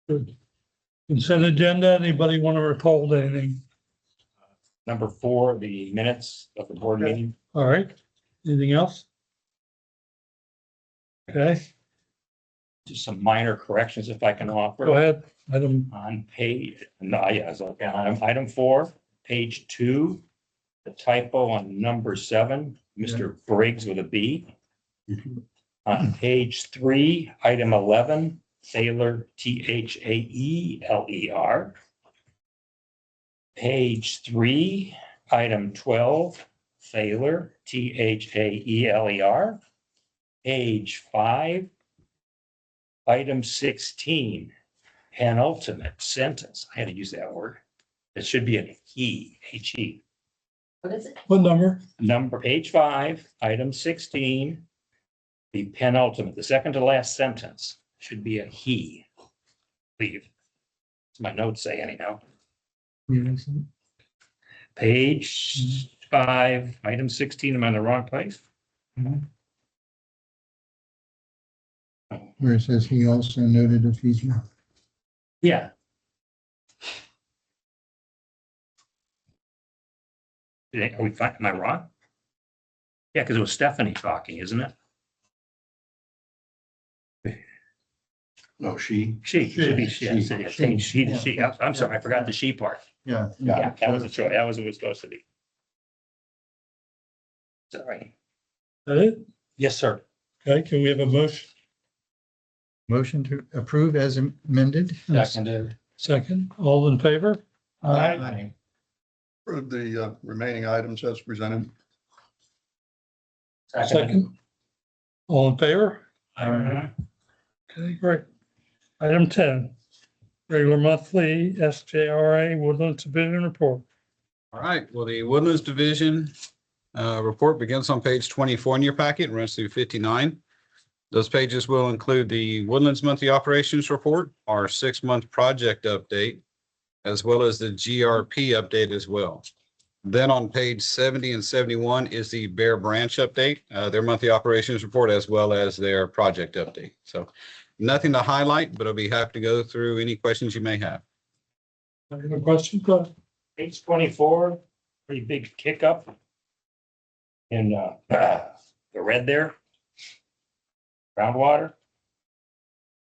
Good. Consent agenda, anybody want to withhold anything? Number 4, the minutes of the board Okay. meeting. All right, anything else? Okay, Just some minor corrections if I can offer. go ahead. Item, On page, no, yes, okay, on item 4, page 2, the typo on number 7, Mr. Briggs with a B. On page 3, item 11, Thaler, Thaeler. Page 3, item 12, Thaler, Thaeler. Page 5, item 16, penultimate sentence. I had to use that word. It should be an he, H-E. What is it? what number? Number, page 5, item 16, the penultimate, the second to last sentence should be a he. Leave. That's my notes say anyhow. Page 5, item 16, am I in the wrong place? Where it says he also noted a feature. Yeah. Are we fine? Am I wrong? Yeah, because it was Stephanie talking, isn't it? No, she. She, should be she. I said, She. She. I'm sorry, I forgot the she part. Yeah. Yeah, that was a choice. That was what it was supposed to be. Sorry. That it? Yes, sir. Okay, can we have a motion? Motion to approve as amended. Second, all in favor? Aye. Approve the remaining items as presented. Second, all in favor? Aye. Okay, great. Item 10, regular monthly SJRA Woodlands Division report. All right, well, the Woodlands Division report begins on page 24 in your packet and runs through 59. Those pages will include the Woodlands Monthly Operations Report, our 6-month project update, as well as the GRP update as well. Then on page 70 and 71 is the Bear Branch update, their monthly operations report, as well as their project update. So nothing to highlight, but I'll be happy to go through any questions you may have. Any questions? Go ahead. Page 24, pretty big kick up. In the red there. Groundwater.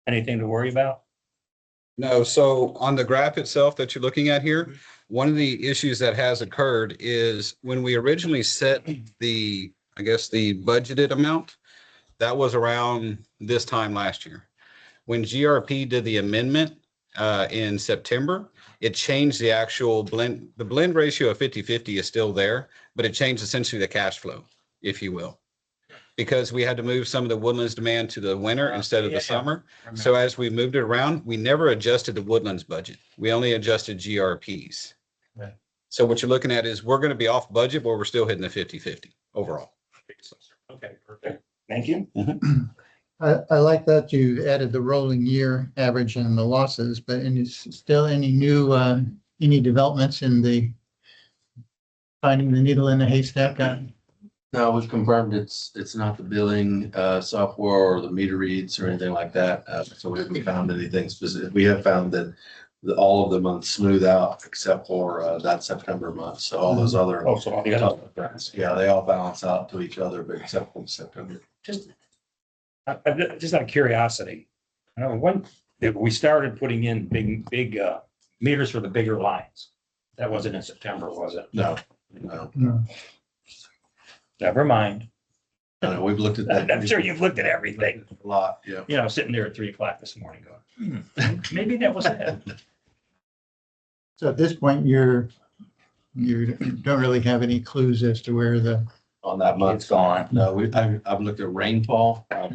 Anything to worry about? No, so on the graph itself that you're looking at here, one of the issues that has occurred is when we originally set the, I guess, the budgeted amount, that was around this time last year. When GRP did the amendment in September, it changed the actual blend. The blend ratio of 50-50 is still there, but it changed essentially the cash flow, if you will. Because we had to move some of the Woodlands demand to the winter instead of the summer. So as we moved it around, we never adjusted the Woodlands budget. We only adjusted GRPs. Right. So what you're looking at is we're going to be off budget, but we're still hitting the 50-50 overall. Okay, perfect. Thank you. I like that you added the rolling year average and the losses, but still any new, any developments in the finding the needle in the haystack? No, we've confirmed it's not the billing software or the meter reads or anything like that. So we haven't found anything specific. We have found that all of the months smooth out except for that September month. So all those other, Oh, so all the other friends. yeah, they all balance out to each other, but except for September. Just out of curiosity, I know when we started putting in big meters for the bigger lines. That wasn't in September, was it? No. No. Never mind. No, we've looked at that. I'm sure you've looked at everything. A lot, yeah. You know, sitting there at 3 o'clock this morning going, maybe that was it. So at this point, you don't really have any clues as to where the. On that month. It's gone. No, I've looked at rainfall. I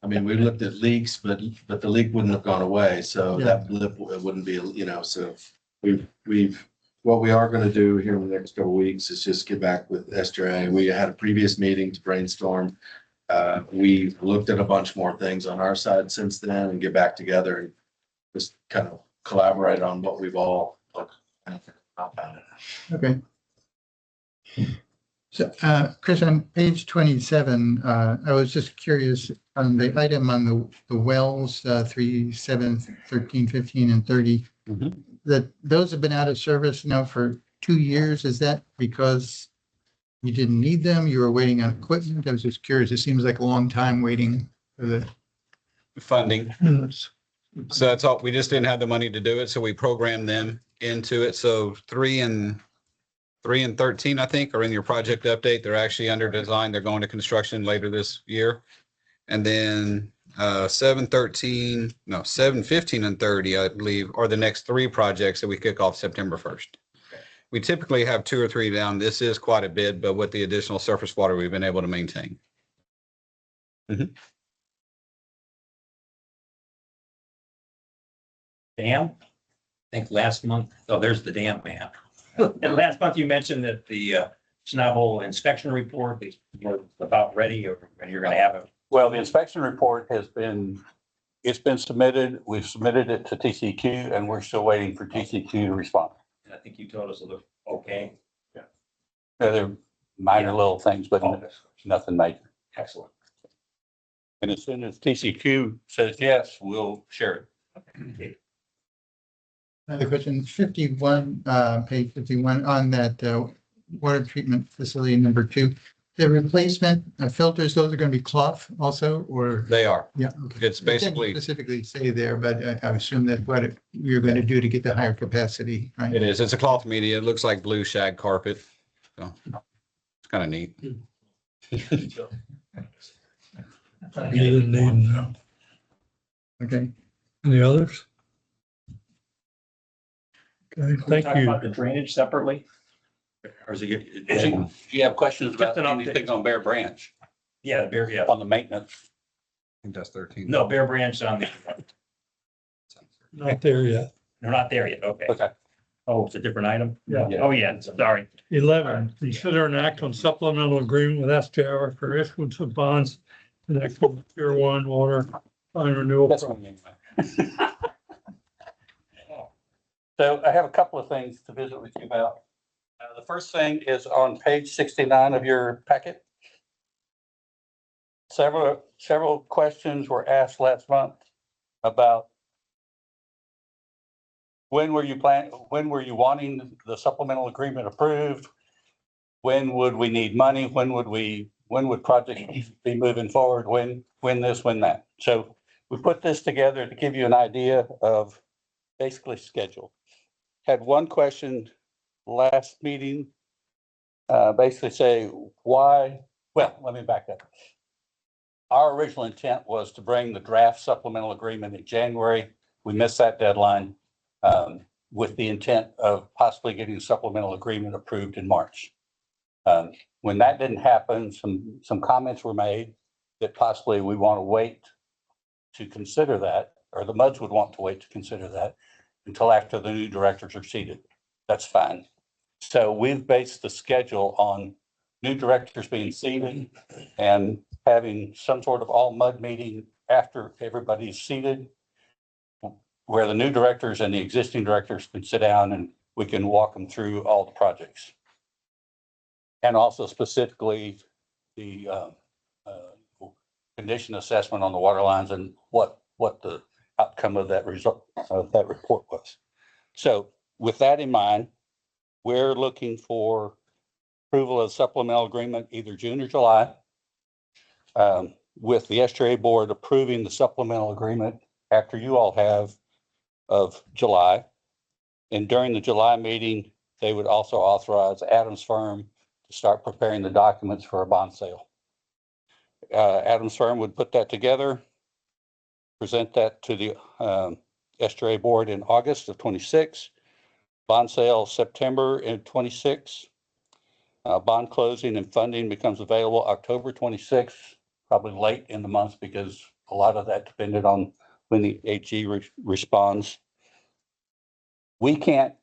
mean, we looked at leaks, but the leak wouldn't have gone away. So Yeah. that blip wouldn't be, so we've, what we are going to do here in the next couple of weeks is just get back with SJA. We had a previous meeting to brainstorm. We looked at a bunch more things on our side since then and get back together and just kind of collaborate on what we've all. Okay. So, Chris, on page 27, I was just curious on the item on the wells, 3, 7, 13, 15, and 30. Mhm. That those have been out of service now for 2 years. Is that because you didn't need them? You were waiting on equipment? I was just curious. It seems like a long time waiting for the. Funding. So that's all. We just didn't have the money to do it. So we programmed them into it. So 3 and 13, I think, are in your project update. They're actually under design. They're going to construction later this year. And then 7, 13, no, 7, 15, and 30, I believe, are the next 3 projects that we kick off September 1st. We typically have 2 or 3 down. This is quite a bit, but with the additional surface water, we've been able to maintain. Dam? I think last month, oh, there's the dam map. And last month you mentioned that the Schnabel inspection report was about ready, or when you're gonna have it. Well, the inspection report it's been submitted. We've submitted it to TCQ and we're still waiting for TCQ to respond. I think you told us it looked okay. They're minor little things, but Oh, nothing major. excellent. And as soon as TCQ says yes, we'll share it. Another question, 51, page 51 on that water treatment facility number 2. The replacement filters, those are going to be cloth also, or? They are. Yeah. Okay. It's It didn't basically, specifically say there, but I assume that what you're going to do to get the higher capacity, right? it is. It's a cloth media. It looks like blue shag carpet. So it's kind of neat. You didn't need them. Okay. Any others? Okay, Can we thank talk you. about the drainage separately? Or is it? Do you have questions about Just an update. anything on Bear Branch, Yeah, Bear, yeah. on the maintenance? I think that's 13. No, Bear Branch on the, Not there yet. they're not there yet. Okay. Okay. Oh, it's a different item? Yeah. Oh, yeah, sorry. 11, consider an act on supplemental agreement with SJR for issuance of bonds in connection with Tier 1 water line renewal. That's one anyway. So I have a couple of things to visit with you about. The first thing is on page 69 of your packet. Several questions were asked last month about when were you wanting the supplemental agreement approved? When would we need money? When would projects be moving forward? When this, when that? So we put this together to give you an idea of basically schedule. Had one question last meeting, basically say why, well, let me back up. Our original intent was to bring the draft supplemental agreement in January. We missed that deadline with the intent of possibly getting the supplemental agreement approved in March. When that didn't happen, some comments were made that possibly we want to wait to consider that, or the MUDs would want to wait to consider that until after the new directors are seated. That's fine. So we've based the schedule on new directors being seated and having some sort of all MUD meeting after everybody's seated, where the new directors and the existing directors can sit down and we can walk them through all the projects. And also specifically the condition assessment on the water lines and what the outcome of that result of that report was. So with that in mind, we're looking for approval of supplemental agreement either June or July, with the SJA board approving the supplemental agreement after you all have of July. And during the July meeting, they would also authorize Adams Firm to start preparing the documents for a bond sale. Adams Firm would put that together, present that to the SJA board in August of 26, bond sale September in 26. Bond closing and funding becomes available October 26, probably late in the month because a lot of that depended on when the AG responds. We can't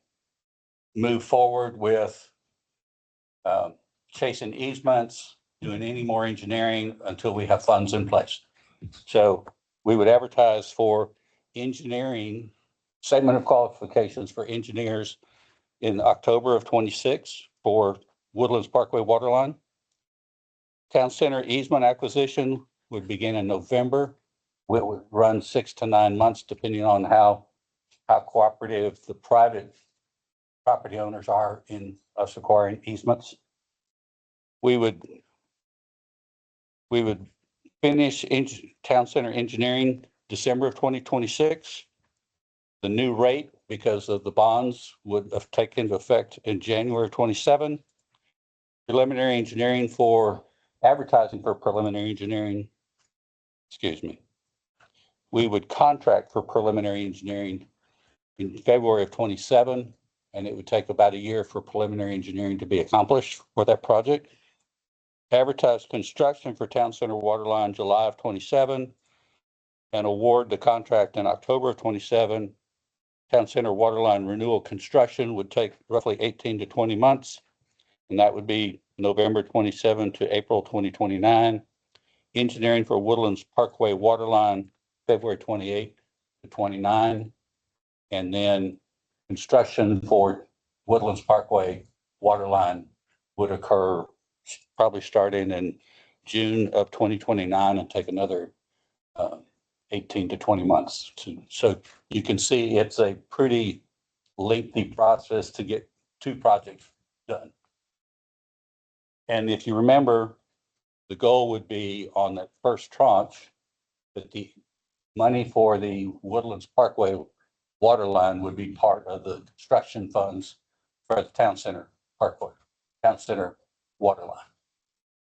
move forward with chasing easements, doing any more engineering until we have funds in place. So we would advertise for engineering, statement of qualifications for engineers in October of 26 for Woodlands Parkway Waterline. Town Center easement acquisition would begin in November. It would run 6 to 9 months, depending on how cooperative the private property owners are in us acquiring easements. We would finish Town Center engineering December of 2026. The new rate, because of the bonds, would have taken into effect in January of 27. Preliminary engineering for advertising for preliminary engineering. Excuse me. We would contract for preliminary engineering in February of 27, and it would take about a year for preliminary engineering to be accomplished for that project. Advertise construction for Town Center Waterline July of 27 and award the contract in October of 27. Town Center Waterline renewal construction would take roughly 18 to 20 months, and that would be November 27 to April 2029. Engineering for Woodlands Parkway Waterline, February 28 to 29. And then construction for Woodlands Parkway Waterline would occur probably starting in June of 2029 and take another 18 to 20 months. So you can see it's a pretty lengthy process to get 2 projects done. And if you remember, the goal would be on that first tranche that the money for the Woodlands Parkway Waterline would be part of the construction funds for the Town Center Parkway, Town Center Waterline.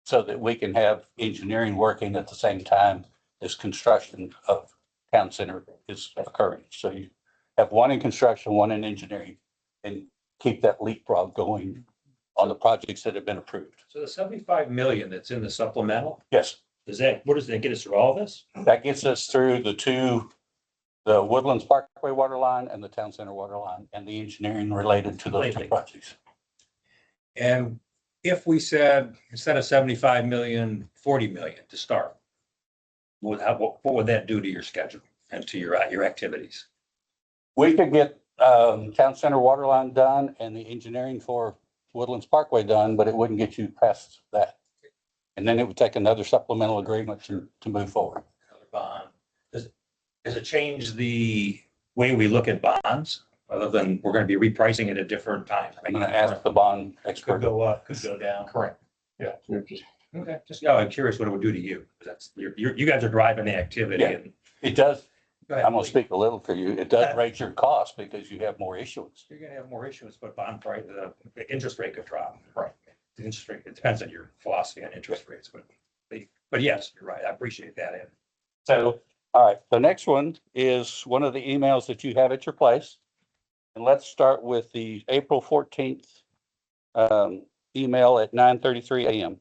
So that we can have engineering working at the same time as construction of Town Center is occurring. So you have one in construction, one in engineering, and keep that leapfrog going on the projects that have been approved. So the 75 million that's in the supplemental, Yes, what does that get us through all this? that gets us through the Woodlands Parkway Waterline and the Town Center Waterline and the engineering related to those 2 projects. And if we said, instead of 75 million, 40 million to start, what would that do to your schedule and to your activities? We could get Town Center Waterline done and the engineering for Woodlands Parkway done, but it wouldn't get you past that. And then it would take another supplemental agreement to move forward. Another bond. Does it change the way we look at bonds, other than we're going to be repricing at a different time? I'm going to ask the bond Could expert. go up, could go down. Correct. Yeah. Okay, just, I'm curious what it would do to you. That's, you guys are driving the activity Yeah. and. It does, Go ahead, I'm going to please. speak a little for you. It does raise your cost because you have more issuance. You're gonna have more issues, but bond price, the interest rate could drop. Right. The interest rate, it depends on your philosophy on interest rates, but yes, you're right. I appreciate that. Ed. So, all right, the next one is one of the emails that you have at your place. And let's start with the April 14th email at 9:33 a.m.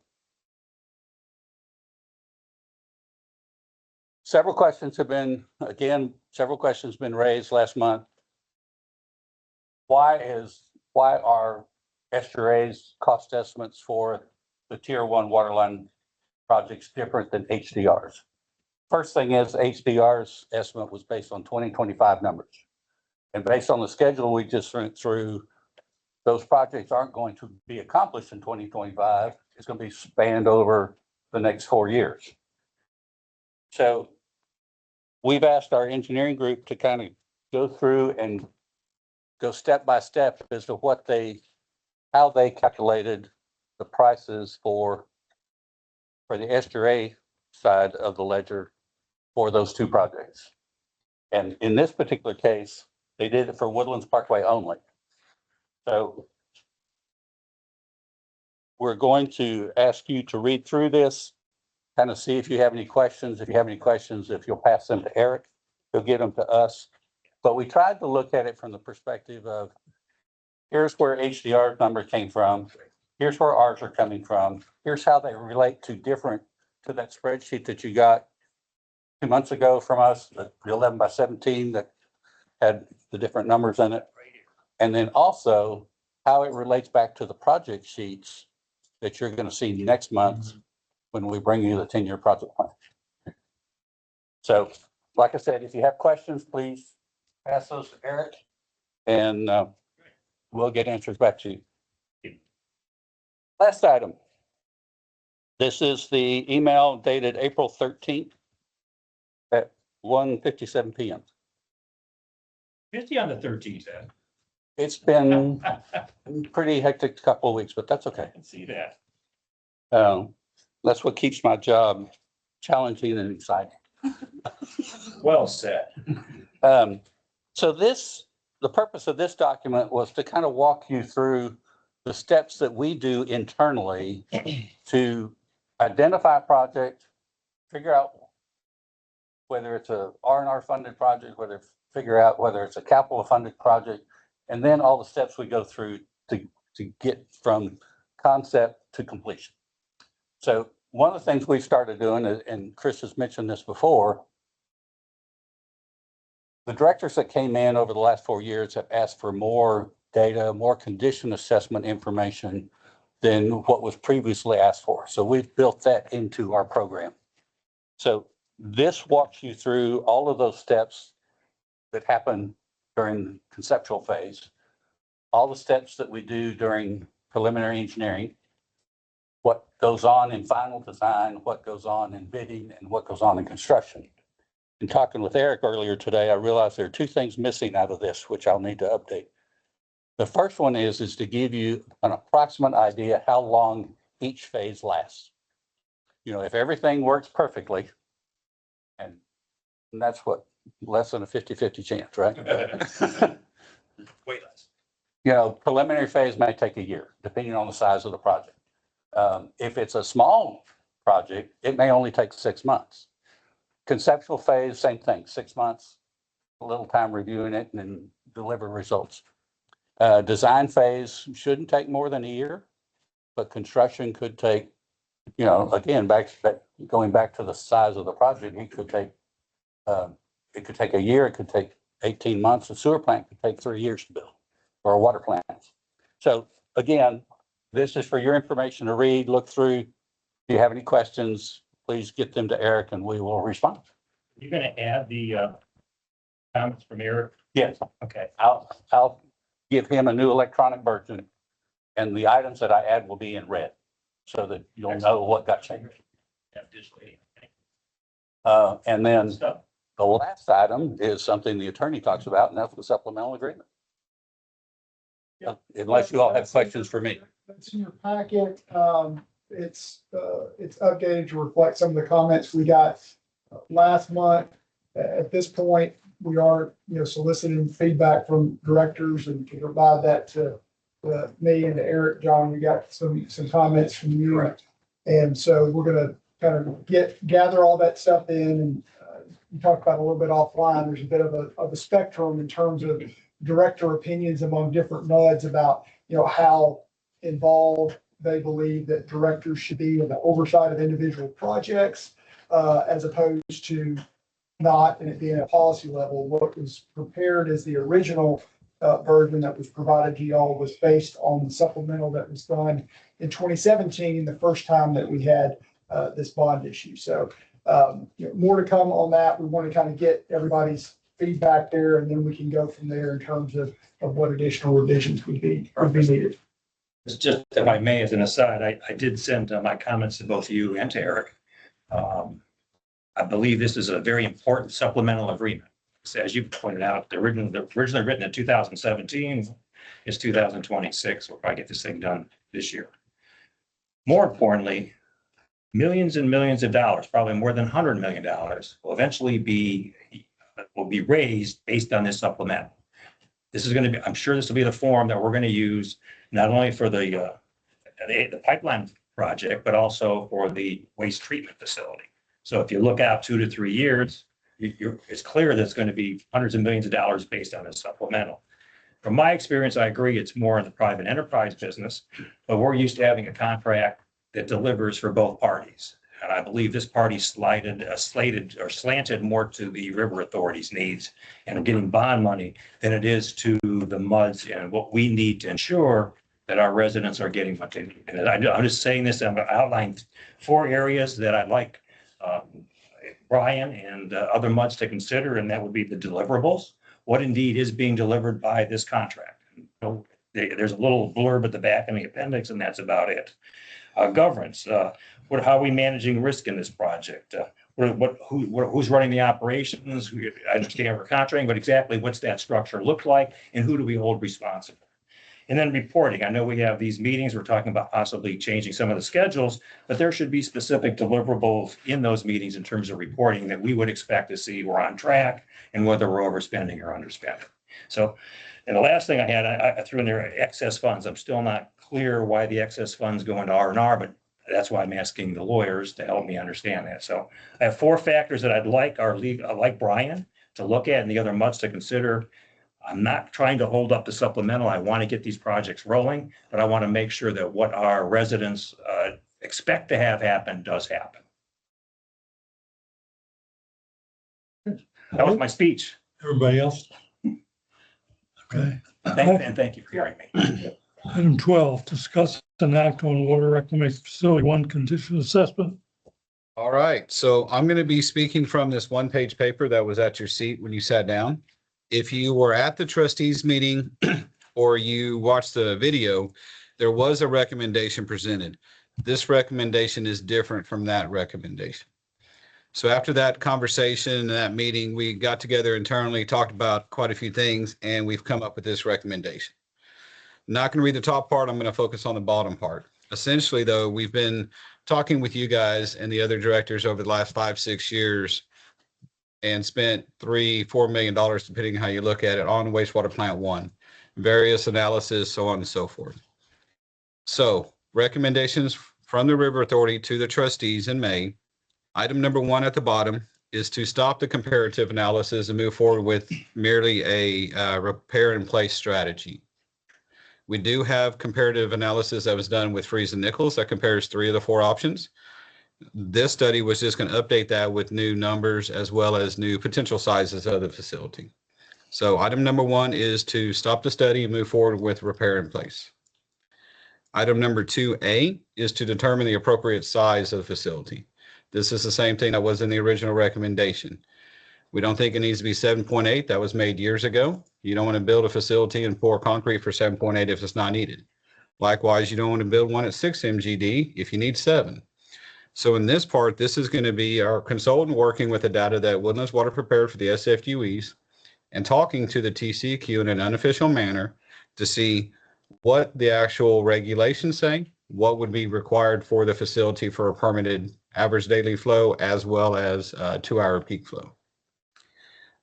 Several questions have been raised last month. Why are SRA's cost estimates for the Tier 1 waterline projects different than HDR's? First thing is HDR's estimate was based on 2025 numbers. And based on the schedule we just went through, those projects aren't going to be accomplished in 2025. It's going to be spanned over the next 4 years. So we've asked our engineering group to kind of go through and go step by step as to how they calculated the prices for the SRA side of the ledger for those 2 projects. And in this particular case, they did it for Woodlands Parkway only. So we're going to ask you to read through this, kind of see if you have any questions. If you have any questions, if you'll pass them to Eric, he'll get them to us. But we tried to look at it from the perspective of, here's where HDR's number came from. Here's where ours are coming from. Here's how they relate to that spreadsheet that you got 2 months ago from us, the 11 by 17 that had the different numbers in it. And then also how it relates back to the project sheets that you're going to see next month when we bring you the 10-year project plan. So, like I said, if you have questions, please pass those to Eric and we'll get answers back to you. Last item. This is the email dated April 13th at 1:57 PM. 50 on the 13th, Ed. It's been a pretty hectic couple of weeks, but that's okay. I can see that. That's what keeps my job challenging and exciting. Well said. So the purpose of this document was to kind of walk you through the steps that we do internally to identify a project, figure out whether it's a R&R funded project, figure out whether it's a capital funded project, and then all the steps we go through to get from concept to completion. So one of the things we've started doing, and Chris has mentioned this before, the directors that came in over the last 4 years have asked for more data, more condition assessment information than what was previously asked for. So we've built that into our program. So this walks you through all of those steps that happen during the conceptual phase, all the steps that we do during preliminary engineering, what goes on in final design, what goes on in bidding, and what goes on in construction. In talking with Eric earlier today, I realized there are two things missing out of this, which I'll need to update. The first one is to give you an approximate idea how long each phase lasts. You know, if everything works perfectly, and that's what, less than a 50-50 chance, right? Way less. You know, preliminary phase may take a year, depending on the size of the project. If it's a small project, it may only take 6 months. Conceptual phase, same thing, 6 months, a little time reviewing it and then deliver results. Design phase shouldn't take more than a year, but construction could take, you know, again, going back to the size of the project, it could take a year, it could take 18 months. A sewer plant could take 3 years to build, or a water plant. So again, this is for your information to read, look through. If you have any questions, please get them to Eric and we will respond. You're gonna add the comments from Eric? Yes, Okay. I'll give him a new electronic version, and the items that I add will be in red so that you'll know what got changed. Yeah, digitally. And then Stuff. the last item is something the attorney talks about, and that's the supplemental agreement. Yeah. Unless you all have questions for me. That's in your packet. It's updated to reflect some of the comments we got last month. At this point, we are, soliciting feedback from directors and to provide that to me and to Eric. John, we got some comments from you. Correct. And so we're gonna kind of gather all that stuff in, and we talked about a little bit offline. There's a bit of a spectrum in terms of director opinions among different MUDs about, how involved they believe that directors should be in the oversight of individual projects, as opposed to not, and it being a policy level. What was prepared as the original version that was provided to y'all was based on the supplemental that was done in 2017, the first time that we had this bond issue. So more to come on that. We want to kind of get everybody's feedback there, and then we can go from there in terms of what additional revisions would be needed. It's just, if I may, as an aside, I did send my comments to both you and to Eric. I believe this is a very important supplemental agreement. So as you pointed out, originally written in 2017, is 2026. We'll probably get this thing done this year. More importantly, millions and millions of dollars, probably more than $100 million, will eventually be raised based on this supplemental. This is going to be, I'm sure this will be the form that we're going to use not only for the pipeline project, but also for the waste treatment facility. So if you look out 2 to 3 years, it's clear that it's going to be hundreds of millions of dollars based on this supplemental. From my experience, I agree it's more in the private enterprise business, but we're used to having a contract that delivers for both parties. And I believe this party slanted more to the river authority's needs and getting bond money than it is to the MUDs and what we need to ensure that our residents are getting what they need. And I'm just saying this, I'm outlining 4 areas that I'd like Brian and other MUDs to consider, and that would be the deliverables. What indeed is being delivered by this contract? There's a little blurb at the back in the appendix, and that's about it. Governance, how are we managing risk in this project? Who's running the operations? I understand we're contracting, but exactly what's that structure look like, and who do we hold responsible? And then reporting. I know we have these meetings, we're talking about possibly changing some of the schedules, but there should be specific deliverables in those meetings in terms of reporting that we would expect to see we're on track and whether we're overspending or underspending. So, and the last thing I had, I threw in there excess funds. I'm still not clear why the excess funds go into R&R, but that's why I'm asking the lawyers to help me understand that. So I have 4 factors that I'd like Brian to look at and the other MUDs to consider. I'm not trying to hold up the supplemental. I want to get these projects rolling, but I want to make sure that what our residents expect to have happen does happen. That was my speech. Everybody else? Okay. Thank you for hearing me. Item 12, discuss an act on water reclamation facility 1 condition assessment. All right, so I'm going to be speaking from this one-page paper that was at your seat when you sat down. If you were at the trustees meeting or you watched the video, there was a recommendation presented. This recommendation is different from that recommendation. So after that conversation and that meeting, we got together internally, talked about quite a few things, and we've come up with this recommendation. I'm not going to read the top part. I'm going to focus on the bottom part. Essentially, though, we've been talking with you guys and the other directors over the last 5-6 years and spent $3-4 million, depending on how you look at it, on wastewater plant 1, various analysis, so on and so forth. So recommendations from the River Authority to the trustees in May. Item number 1 at the bottom is to stop the comparative analysis and move forward with merely a repair in place strategy. We do have comparative analysis that was done with Freeze and Nichols that compares 3 of the 4 options. This study was just going to update that with new numbers as well as new potential sizes of the facility. So item number 1 is to stop the study and move forward with repair in place. Item number 2A is to determine the appropriate size of the facility. This is the same thing that was in the original recommendation. We don't think it needs to be 7.8. That was made years ago. You don't want to build a facility and pour concrete for 7.8 if it's not needed. Likewise, you don't want to build one at 6 MGD if you need 7. So in this part, this is going to be our consultant working with the data that Woodlands Water prepared for the SFUEs and talking to the TCEQ in an unofficial manner to see what the actual regulations say, what would be required for the facility for a permitted average daily flow, as well as 2-hour peak flow.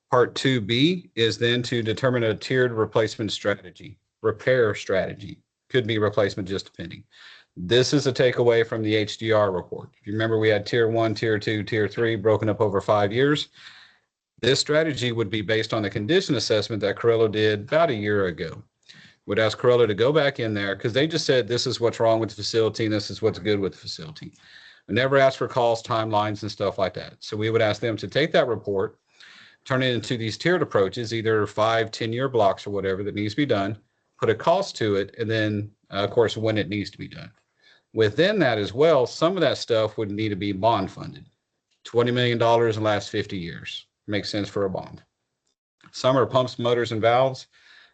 Part 2B is then to determine a tiered replacement strategy, repair strategy, could be replacement just depending. This is a takeaway from the HDR report. If you remember, we had tier 1, tier 2, tier 3 broken up over 5 years. This strategy would be based on the condition assessment that Corello did about a year ago. Would ask Corello to go back in there because they just said this is what's wrong with the facility and this is what's good with the facility. We never asked for costs, timelines, and stuff like that. So we would ask them to take that report, turn it into these tiered approaches, either 5-10-year blocks or whatever that needs to be done, put a cost to it, and then, of course, when it needs to be done. Within that as well, some of that stuff would need to be bond funded. $20 million in the last 50 years. Makes sense for a bond. Some are pumps, motors, and valves.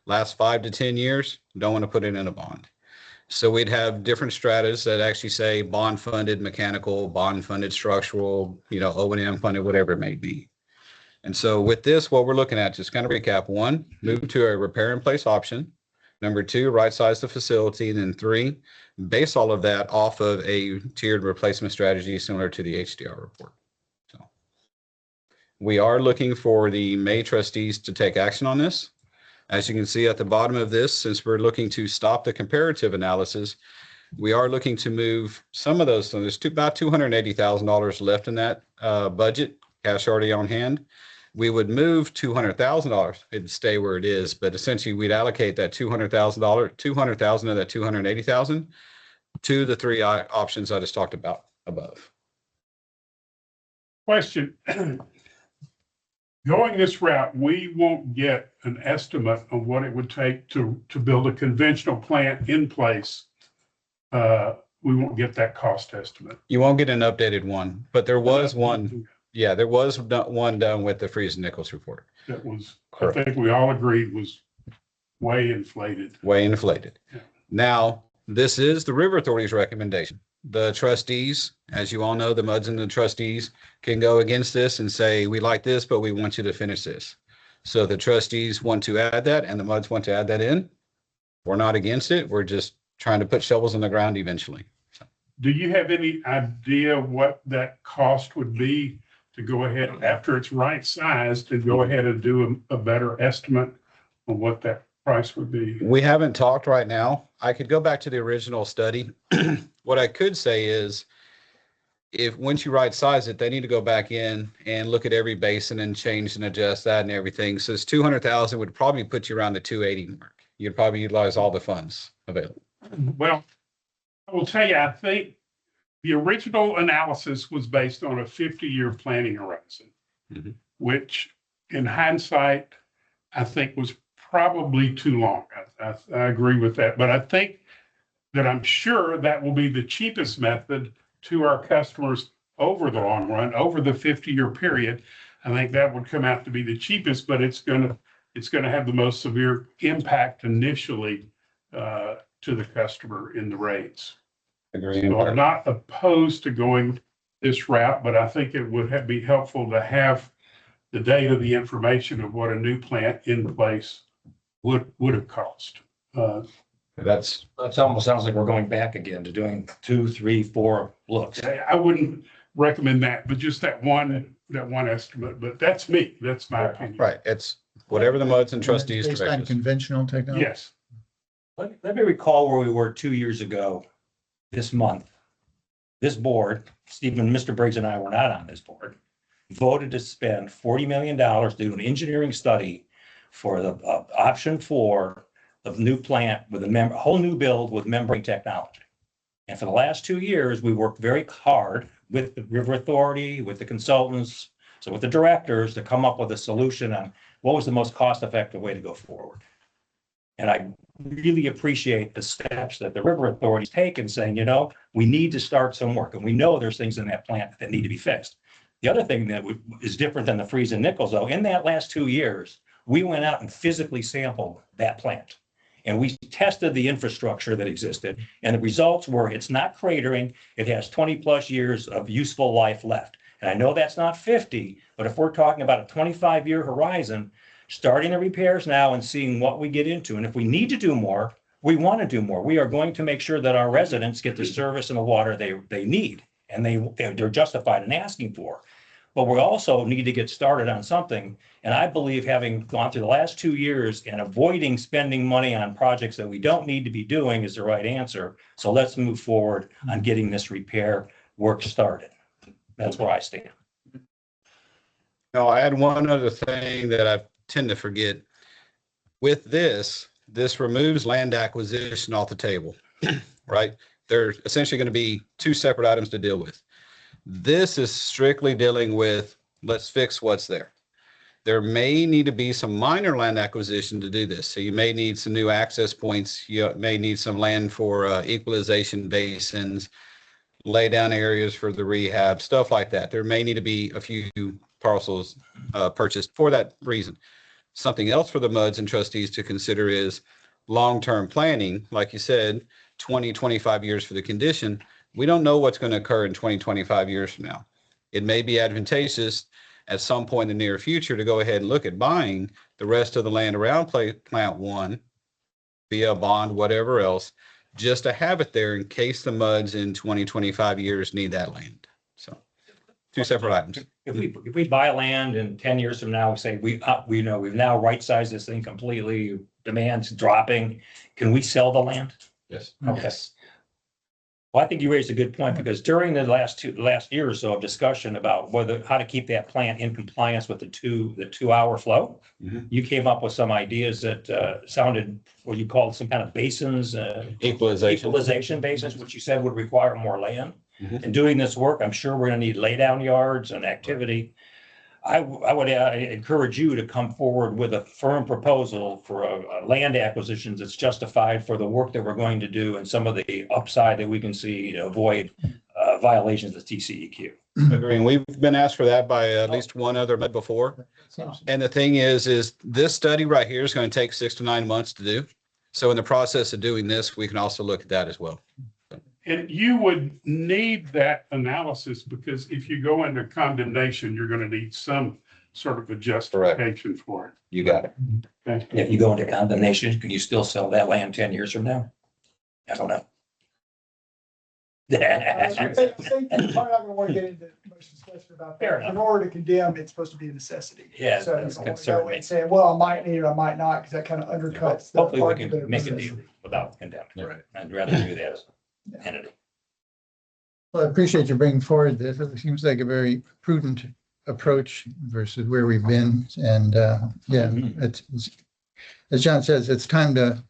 Last 5 to 10 years, don't want to put it in a bond. So we'd have different stratas that actually say bond funded mechanical, bond funded structural, O&M funded, whatever it may be. And so with this, what we're looking at, just kind of recap: 1, move to a repair in place option. Number 2, right size the facility. And then 3, base all of that off of a tiered replacement strategy similar to the HDR report. So we are looking for the May trustees to take action on this. As you can see at the bottom of this, since we're looking to stop the comparative analysis, we are looking to move some of those. So there's about $280,000 left in that budget, cash already on hand. We would move $200,000. It'd stay where it is, but essentially we'd allocate that $200,000 of that $280,000 to the 3 options I just talked about above. Question. Going this route, we won't get an estimate of what it would take to build a conventional plant in place. We won't get that cost estimate. You won't get an updated one, but there was one. Yeah, there was one done with the Freeze and Nichols report. That was, Correct. I think we all agreed was way inflated. way inflated. Yeah. Now, this is the River Authority's recommendation. The trustees, as you all know, the MUDs and the trustees can go against this and say, we like this, but we want you to finish this. So the trustees want to add that and the MUDs want to add that in. We're not against it. We're just trying to put shovels in the ground eventually. Do you have any idea what that cost would be to go ahead after it's right sized and go ahead and do a better estimate on what that price would be? We haven't talked right now. I could go back to the original study. What I could say is if once you right size it, they need to go back in and look at every basin and change and adjust that and everything. So it's 200,000 would probably put you around the 280 mark. You'd probably utilize all the funds available. Well, I will tell you, I think the original analysis was based on a 50-year planning horizon, Mhm. which in hindsight, I think was probably too long. I agree with that, but I think that I'm sure that will be the cheapest method to our customers over the long run, over the 50-year period. I think that would come out to be the cheapest, but it's gonna have the most severe impact initially to the customer in the rates. Agree. So I'm not opposed to going this route, but I think it would be helpful to have the data, the information of what a new plant in place would have cost. That's That almost sounds like we're going back again to doing 2, 3, 4 looks. I wouldn't recommend that, but just that one estimate, but that's me, that's my opinion. right. It's whatever the MUDs and trustees Based direct on us. conventional technology. Yes, Let me recall where we were 2 years ago this month. This board, Stephen, Mr. Briggs and I were not on this board, voted to spend $40 million to do an engineering study for the option 4 of new plant with a whole new build with membrane technology. And for the last 2 years, we worked very hard with the River Authority, with the consultants, so with the directors to come up with a solution on what was the most cost-effective way to go forward. And I really appreciate the steps that the River Authority's taken, saying, we need to start some work, and we know there's things in that plant that need to be fixed. The other thing that is different than the freeze and Nichols, though, in that last 2 years, we went out and physically sampled that plant. And we tested the infrastructure that existed, and the results were it's not cratering. It has 20+ years of useful life left. And I know that's not 50, but if we're talking about a 25-year horizon, starting the repairs now and seeing what we get into. And if we need to do more, we want to do more. We are going to make sure that our residents get the service and the water they need, and they're justified in asking for. But we also need to get started on something. And I believe having gone through the last 2 years and avoiding spending money on projects that we don't need to be doing is the right answer. So let's move forward on getting this repair work started. That's where I stand. No, I had one other thing that I tend to forget. With this removes land acquisition off the table, right? There's essentially going to be 2 separate items to deal with. This is strictly dealing with, let's fix what's there. There may need to be some minor land acquisition to do this. So you may need some new access points. You may need some land for equalization basins, lay down areas for the rehab, stuff like that. There may need to be a few parcels purchased for that reason. Something else for the MUDs and trustees to consider is long-term planning. Like you said, 20, 25 years for the condition. We don't know what's going to occur in 20, 25 years from now. It may be advantageous at some point in the near future to go ahead and look at buying the rest of the land around plant 1 via a bond, whatever else, just to have it there in case the MUDs in 20, 25 years need that land. So 2 separate items. If we buy land and 10 years from now, we say, we know we've now right-sized this thing completely, demand's dropping. Can we sell the land? Yes. Okay. Well, I think you raised a good point, because during the last year or so of discussion about how to keep that plant in compliance with the 2-hour flow, Mhm. you came up with some ideas that sounded what you called some kind of basins, equalization basins, which you said would require more land. Mhm. In doing this work, I'm sure we're going to need laydown yards and activity. I would encourage you to come forward with a firm proposal for a land acquisitions that's justified for the work that we're going to do and some of the upside that we can see to avoid violations of TCEQ. Agreeing. We've been asked for that by at least one other med before. And the thing is this study right here is going to take 6 to 9 months to do. So in the process of doing this, we can also look at that as well. And you would need that analysis because if you go into condemnation, you're going to need some sort of a justification for it. You got it. Okay. If you go into condemnation, can you still sell that land 10 years from now? I don't know. I think you're probably not gonna want to get into much discussion about Fair that. enough. In order to condemn, it's supposed to be a necessity. Yeah, So you that's don't want to concern go me. and say, well, I might need it, I might not, because that kind of undercuts. the Hopefully we argument can of make a deal necessity. without condemning. Right. I'd rather do that as an entity. Well, I appreciate you bringing forward this. It seems like a very prudent approach versus where we've been. And yeah, it's, as John says, it's time to,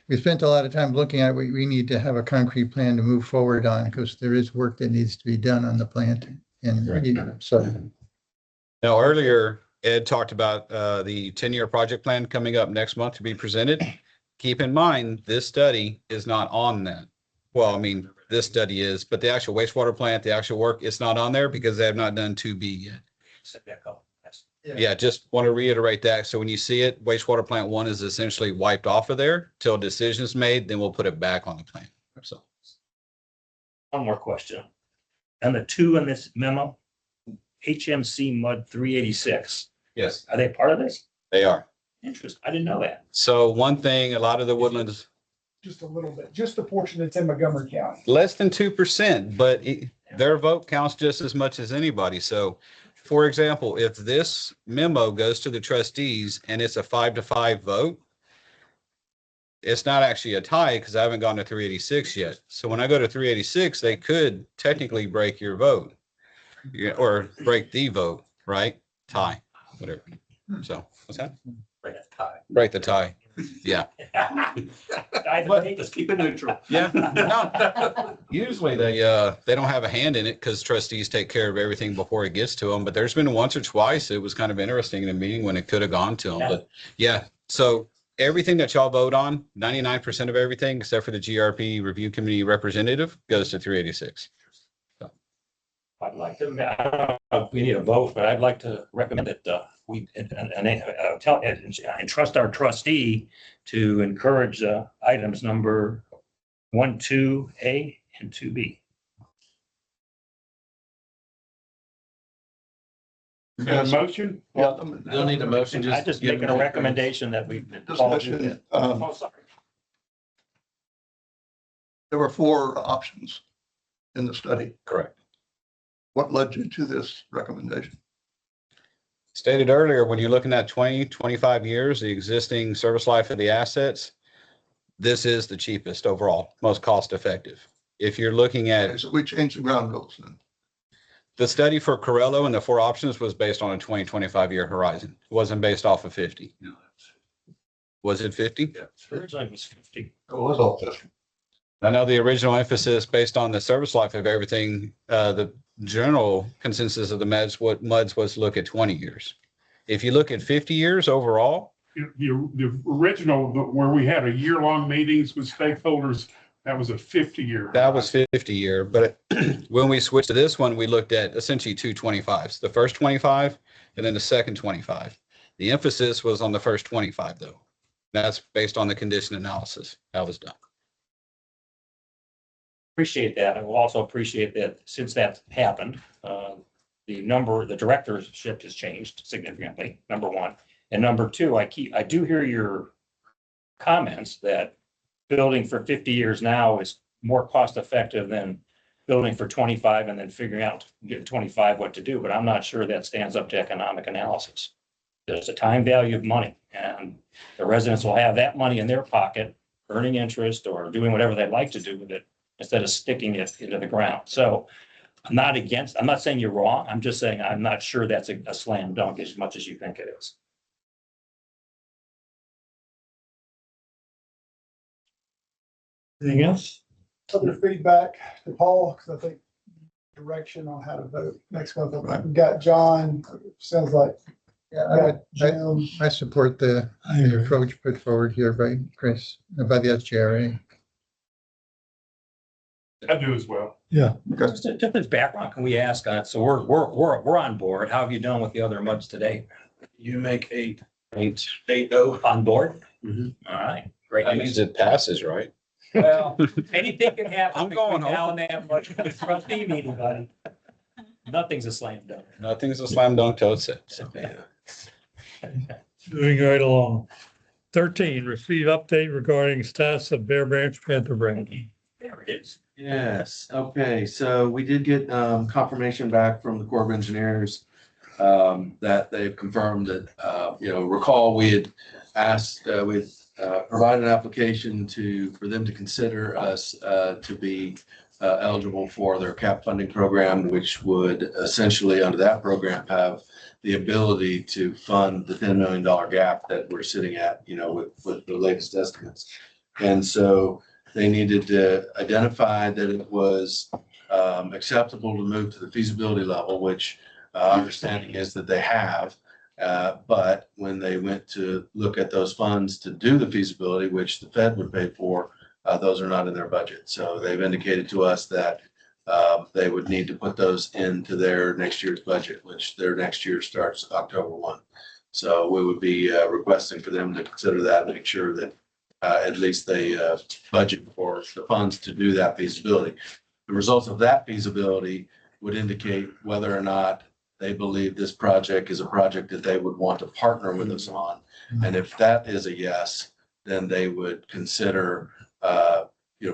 we spent a lot of time looking at it. We need to have a concrete plan to move forward on because there is work that needs to be done on the plant. And so, Now, earlier, Ed talked about the 10-year project plan coming up next month to be presented. Keep in mind, this study is not on that. Well, I mean, this study is, but the actual wastewater plant, the actual work, it's not on there because they have not done 2B yet. Yeah, just want to reiterate that. So when you see it, wastewater plant 1 is essentially wiped off of there till a decision is made, then we'll put it back on the plan. So One more question. And the 2 in this memo, HMC Mud 386, yes, are they part of this? they are. Interesting. I didn't know that. So one thing, a lot of the woodlands, Just a little bit, just the portion that's in Montgomery County. less than 2%, but their vote counts just as much as anybody. So for example, if this memo goes to the trustees and it's a 5-5 vote, it's not actually a tie because I haven't gone to 386 yet. So when I go to 386, they could technically break your vote or break the vote, right? Tie, whatever. So what's that? Break the tie. Yeah. Let's keep it neutral. Yeah. No. Usually they don't have a hand in it because trustees take care of everything before it gets to them. But there's been once or twice it was kind of interesting in a meeting when it could have gone to them. But yeah, so everything that y'all vote on, 99% of everything except for the GRP review committee representative goes to 386. I'd like to, I don't know if we need a vote, but I'd like to recommend that we tell and trust our trustee to encourage items number 1, 2A and 2B. Got a motion? Yeah. Don't need a motion, I just making a recommendation that we. Discussion, Oh, sorry. there were 4 options in the study. Correct. What led you to this recommendation? Stated earlier, when you're looking at 20, 25 years, the existing service life of the assets, this is the cheapest overall, most cost effective. If you're looking Okay, at so we changed the ground rules then. the study for Corello and the 4 options was based on a 20, 25 year horizon. It wasn't based off of 50. Was it 50? Originally it was 50. It was all 50. I know the original emphasis based on the service life of everything, the general consensus of the MUDs was to look at 20 years. If you look at 50 years overall, The original, where we had a year-long meetings with stakeholders, that was a 50-year. that was 50 year. But when we switched to this one, we looked at essentially 2 25s, the first 25 and then the second 25. The emphasis was on the first 25 though. That's based on the condition analysis that was done. Appreciate that. And we'll also appreciate that since that happened, the directorship has changed significantly, number 1. And number 2, I do hear your comments that building for 50 years now is more cost effective than building for 25 and then figuring out, get 25 what to do. But I'm not sure that stands up to economic analysis. There's a time value of money and the residents will have that money in their pocket, earning interest or doing whatever they'd like to do with it, instead of sticking it into the ground. So I'm not saying you're wrong. I'm just saying I'm not sure that's a slam dunk as much as you think it is. Anything else? Other feedback to Paul, because I think direction on how to vote next month. We've got John, sounds like, yeah, Jim. I support the approach put forward here by Chris, by the SGRA. I do as well. Just as background, can we ask, so we're on board. How have you done with the other muds today? You make eight. On board? Mhm. All right, great. That means it passes, right? Well, anything can happen. I'm going between now and then, but trustee meeting, buddy. Nothing's a slam dunk. Nothing's a slam dunk till it's set. So, Moving right along. 13, receive update regarding status of Bear Branch Panther Branch. There it is. Yes, okay, so we did get confirmation back from the Corps of Engineers that they've confirmed that, recall we had asked, we provided an application for them to consider us to be eligible for their CAP funding program, which would essentially, under that program, have the ability to fund the $10 million gap that we're sitting at, with the latest estimates. And so they needed to identify that it was acceptable to move to the feasibility level, which understanding is that they have. But when they went to look at those funds to do the feasibility, which the Fed would pay for, those are not in their budget. So they've indicated to us that they would need to put those into their next year's budget, which their next year starts October 1. So we would be requesting for them to consider that and make sure that at least they budget for the funds to do that feasibility. The results of that feasibility would indicate whether or not they believe this project is a project that they would want to partner with us on. And if that is a yes, then they would consider,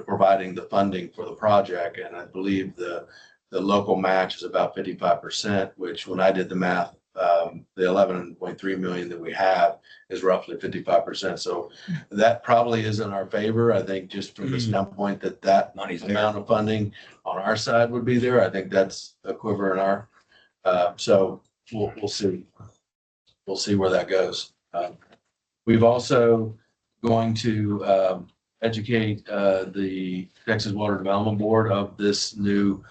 providing the funding for the project. And I believe the local match is about 55%, which when I did the math, the 11.3 million that we have is roughly 55%. So that probably is in our favor. I think just from the standpoint that Money's there. amount of funding on our side would be there. I think that's a quiver in our, so we'll see. We'll see where that goes. We've also going to educate the Texas Water Development Board of this new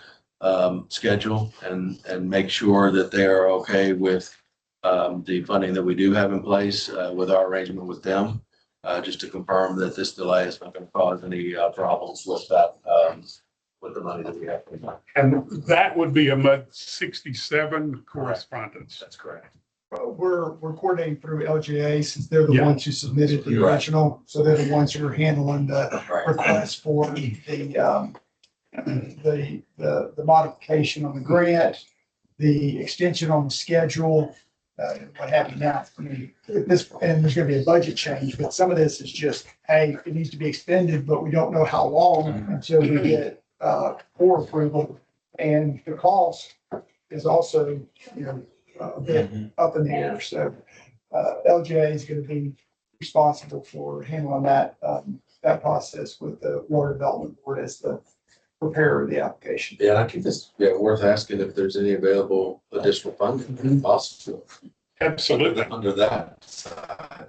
schedule and make sure that they are okay with the funding that we do have in place with our arrangement with them, just to confirm that this delay is not going to cause any problems with that, with the money that we have. And that would be a MUD 67 correspondence. That's correct. We're coordinating through LGA since they're the Yeah. ones who submitted the Right. original. So they're the ones who are handling the Right. request for the modification on the grant, the extension on the schedule, what have you now. I mean, and there's gonna be a budget change, but some of this is just, hey, it needs to be extended, but we don't know how long until we get board approval. And the cost is also, a bit up in the air. So LGA is going to be responsible for handling that process with the Water Development Board as the preparer of the application. Yeah, and I think it's worth asking if there's any available additional funding possible Absolutely. under that side.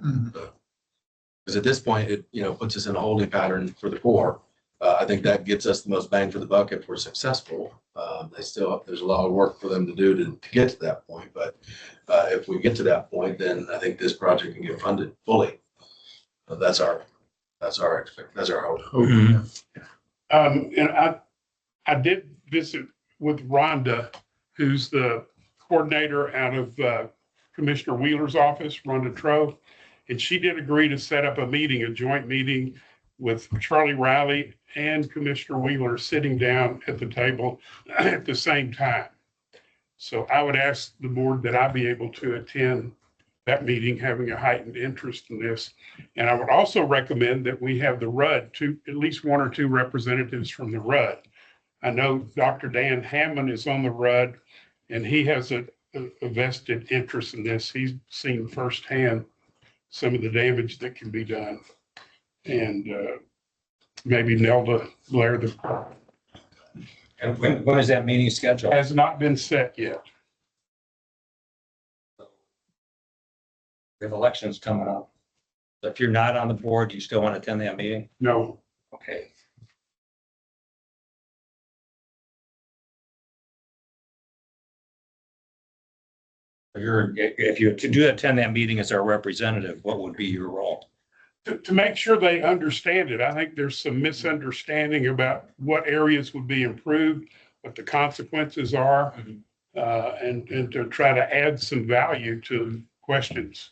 Because at this point, it, puts us in a holding pattern for the Corps. I think that gets us the most bang for the buck if we're successful. There's a lot of work for them to do to get to that point. But if we get to that point, then I think this project can get funded fully. But that's our hope. And I did visit with Rhonda, who's the coordinator out of Commissioner Wheeler's office, Rhonda Trove. And she did agree to set up a joint meeting with Charlie Riley and Commissioner Wheeler sitting down at the table at the same time. So I would ask the board that I be able to attend that meeting, having a heightened interest in this. And I would also recommend that we have the RUD, at least one or two representatives from the RUD. I know Dr. Dan Hammond is on the RUD, and he has a vested interest in this. He's seen firsthand some of the damage that can be done. And maybe Nelda Blair And when is that meeting scheduled? has not been set yet. We have elections coming up. If you're not on the board, you still want to attend that meeting? No, Okay. If you to attend that meeting as our representative, what would be your role? to make sure they understand it. I think there's some misunderstanding about what areas would be improved, what the consequences are, and to try to add some value to questions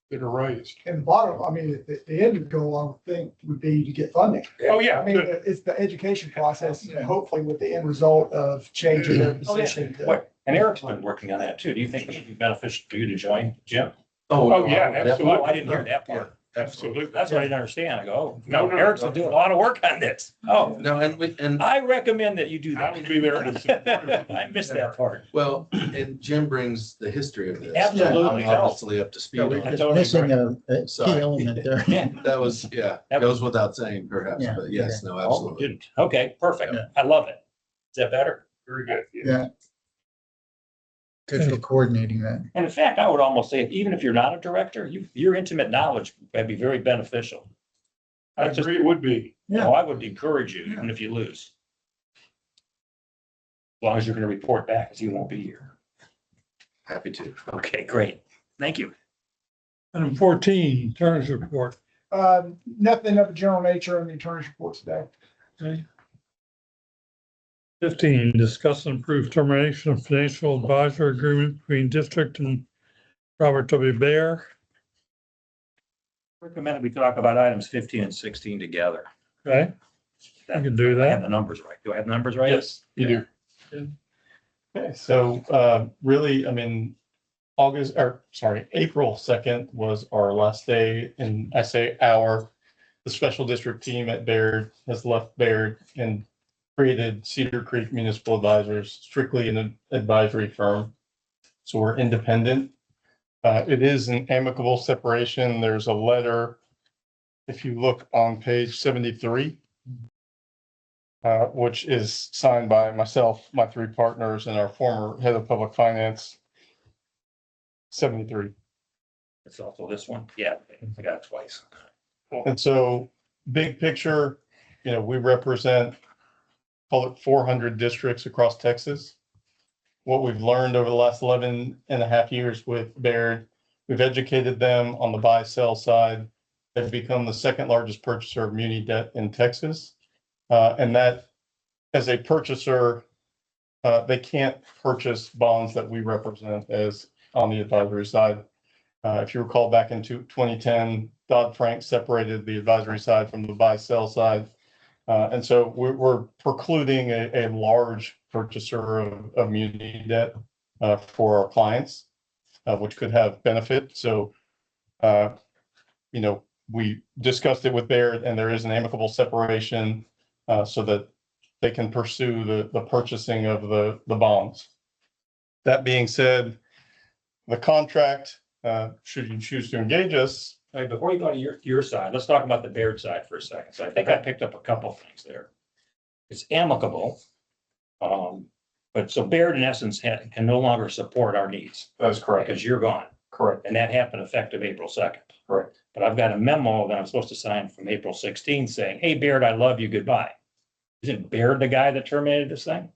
that are raised. And the bottom, I mean, the end goal, I would think, would be to get funding. Oh, yeah. I mean, it's the education process, and hopefully with the end result of changing their position. to- What, and Eric's been working on that too. Do you think it would be beneficial for you to join, Jim? Oh, yeah, Oh, absolutely. I didn't hear that part. Absolutely. That's what I didn't understand. I go, oh, No, no, no, Eric's no. been doing a lot of work on this. Oh, No, and I recommend that you do I that. would be there to support. I missed that part. well, and Jim brings the history of this. Absolutely. I'm obviously up to speed So on we're it. I just totally missing a key Sorry. element there. That was, yeah, That goes without saying perhaps, Yeah, but yes, no, Oh, absolutely. didn't. Okay, perfect. Yeah. I love it. Is that better? Very good. Yeah. Good for coordinating that. And in fact, I would almost say, even if you're not a director, your intimate knowledge would be very beneficial. I agree it would be. Yeah. I would encourage you, even if you lose. As long as you're going to report back, because you won't be here. Happy to. Okay, great. Thank you. Item 14, Turner's report. Nothing of a general nature in the attorney's report today. Okay. 15, discuss and approve termination of financial advisor agreement between district and Robert W. Baer. Recommend we talk about items 15 and 16 together. Okay, you can do I have that. the numbers right. Do I have the numbers right? Yes, you do. Okay, so really, I mean, April 2nd was our last day, and I say the special district team at Baird has left Baird and created Cedar Creek Municipal Advisors, strictly an advisory firm. So we're independent. It is an amicable separation. There's a letter, if you look on page 73, which is signed by myself, my three partners, and our former head of public finance. 73. It's also this one. Yeah, I got it twice. And so, big picture, we represent, call it 400 districts across Texas. What we've learned over the last 11 and a half years with Baird, we've educated them on the buy-sell side. They've become the second largest purchaser of muni debt in Texas. And that, as a purchaser, they can't purchase bonds that we represent as on the advisory side. If you recall back in 2010, Dodd-Frank separated the advisory side from the buy-sell side. And so we're precluding a large purchaser of muni debt for our clients, which could have benefit. So, we discussed it with Baird, and there is an amicable separation so that they can pursue the purchasing of the bonds. That being said, the contract, should you choose to engage us. All right, before you go to your side, let's talk about the Baird side for a second. So I think I picked up a couple things there. It's amicable. But so Baird in essence can no longer support our needs That's correct. because you're gone. Correct. And that happened effective April 2nd. Correct. But I've got a memo that I'm supposed to sign from April 16th saying, hey, Baird, I love you, goodbye. Isn't Baird the guy that terminated this thing?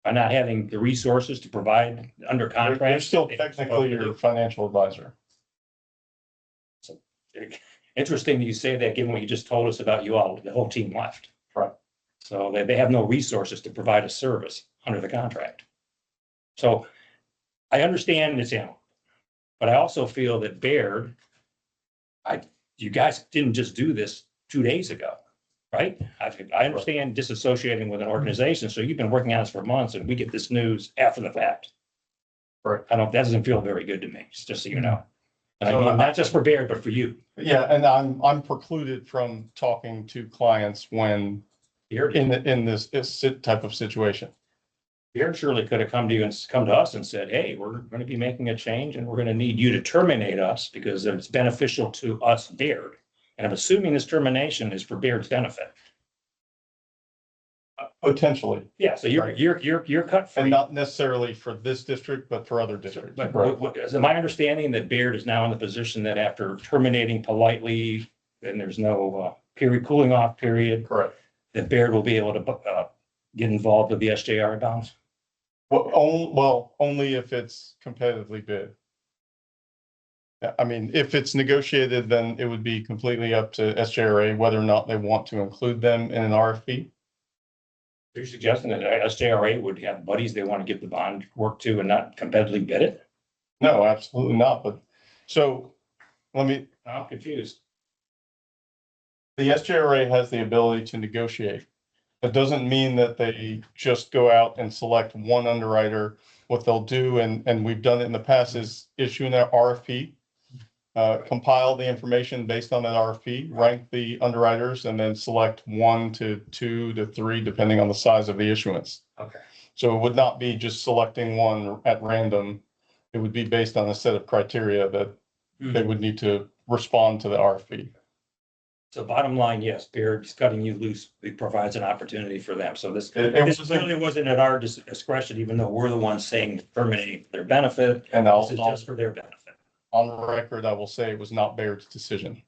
By not having the resources to provide under contract? They're still technically your financial advisor. Interesting that you say that, given what you just told us about you all, the whole team left. Right. So they have no resources to provide a service under the contract. So I understand it's amicable, but I also feel that Baird, you guys didn't just do this 2 days ago, right? I understand disassociating with an organization, so you've been working on this for months and we get this news after the fact. Right. That doesn't feel very good to me, just so you know. And I So mean, not just for Baird, but for you. Yeah, and I'm precluded from talking to clients when Baird in this type of situation. Baird surely could have come to you and come to us and said, hey, we're going to be making a change and we're going to need you to terminate us because it's beneficial to us, Baird. And I'm assuming this termination is for Baird's benefit. Potentially, Yeah, so you're cut and free. not necessarily for this district, but for other districts. But Right. is it my understanding that Baird is now in the position that after terminating politely, and there's no cooling off period, Correct. that Baird will be able to get involved with the SJR bonds? Well, only if it's competitively bid. I mean, if it's negotiated, then it would be completely up to SJRA whether or not they want to include them in an RFP. You're suggesting that SJRA would have buddies they want to give the bond work to and not competitively bid it? No, absolutely not. But so I'm confused. the SJRA has the ability to negotiate. It doesn't mean that they just go out and select one underwriter. What they'll do, and we've done it in the past, is issue an RFP, compile the information based on that RFP, rank the underwriters, and then select 1 to 2 to 3, depending on the size of the issuance. Okay. So it would not be just selecting one at random. It would be based on a set of criteria that they would need to respond to the RFP. So bottom line, yes, Beard's cutting you loose. It provides an opportunity for them. So this It clearly wasn't at our discretion, even though we're the ones saying terminating for their benefit. And This is just for their benefit. on record, I will say it was not Baird's decision.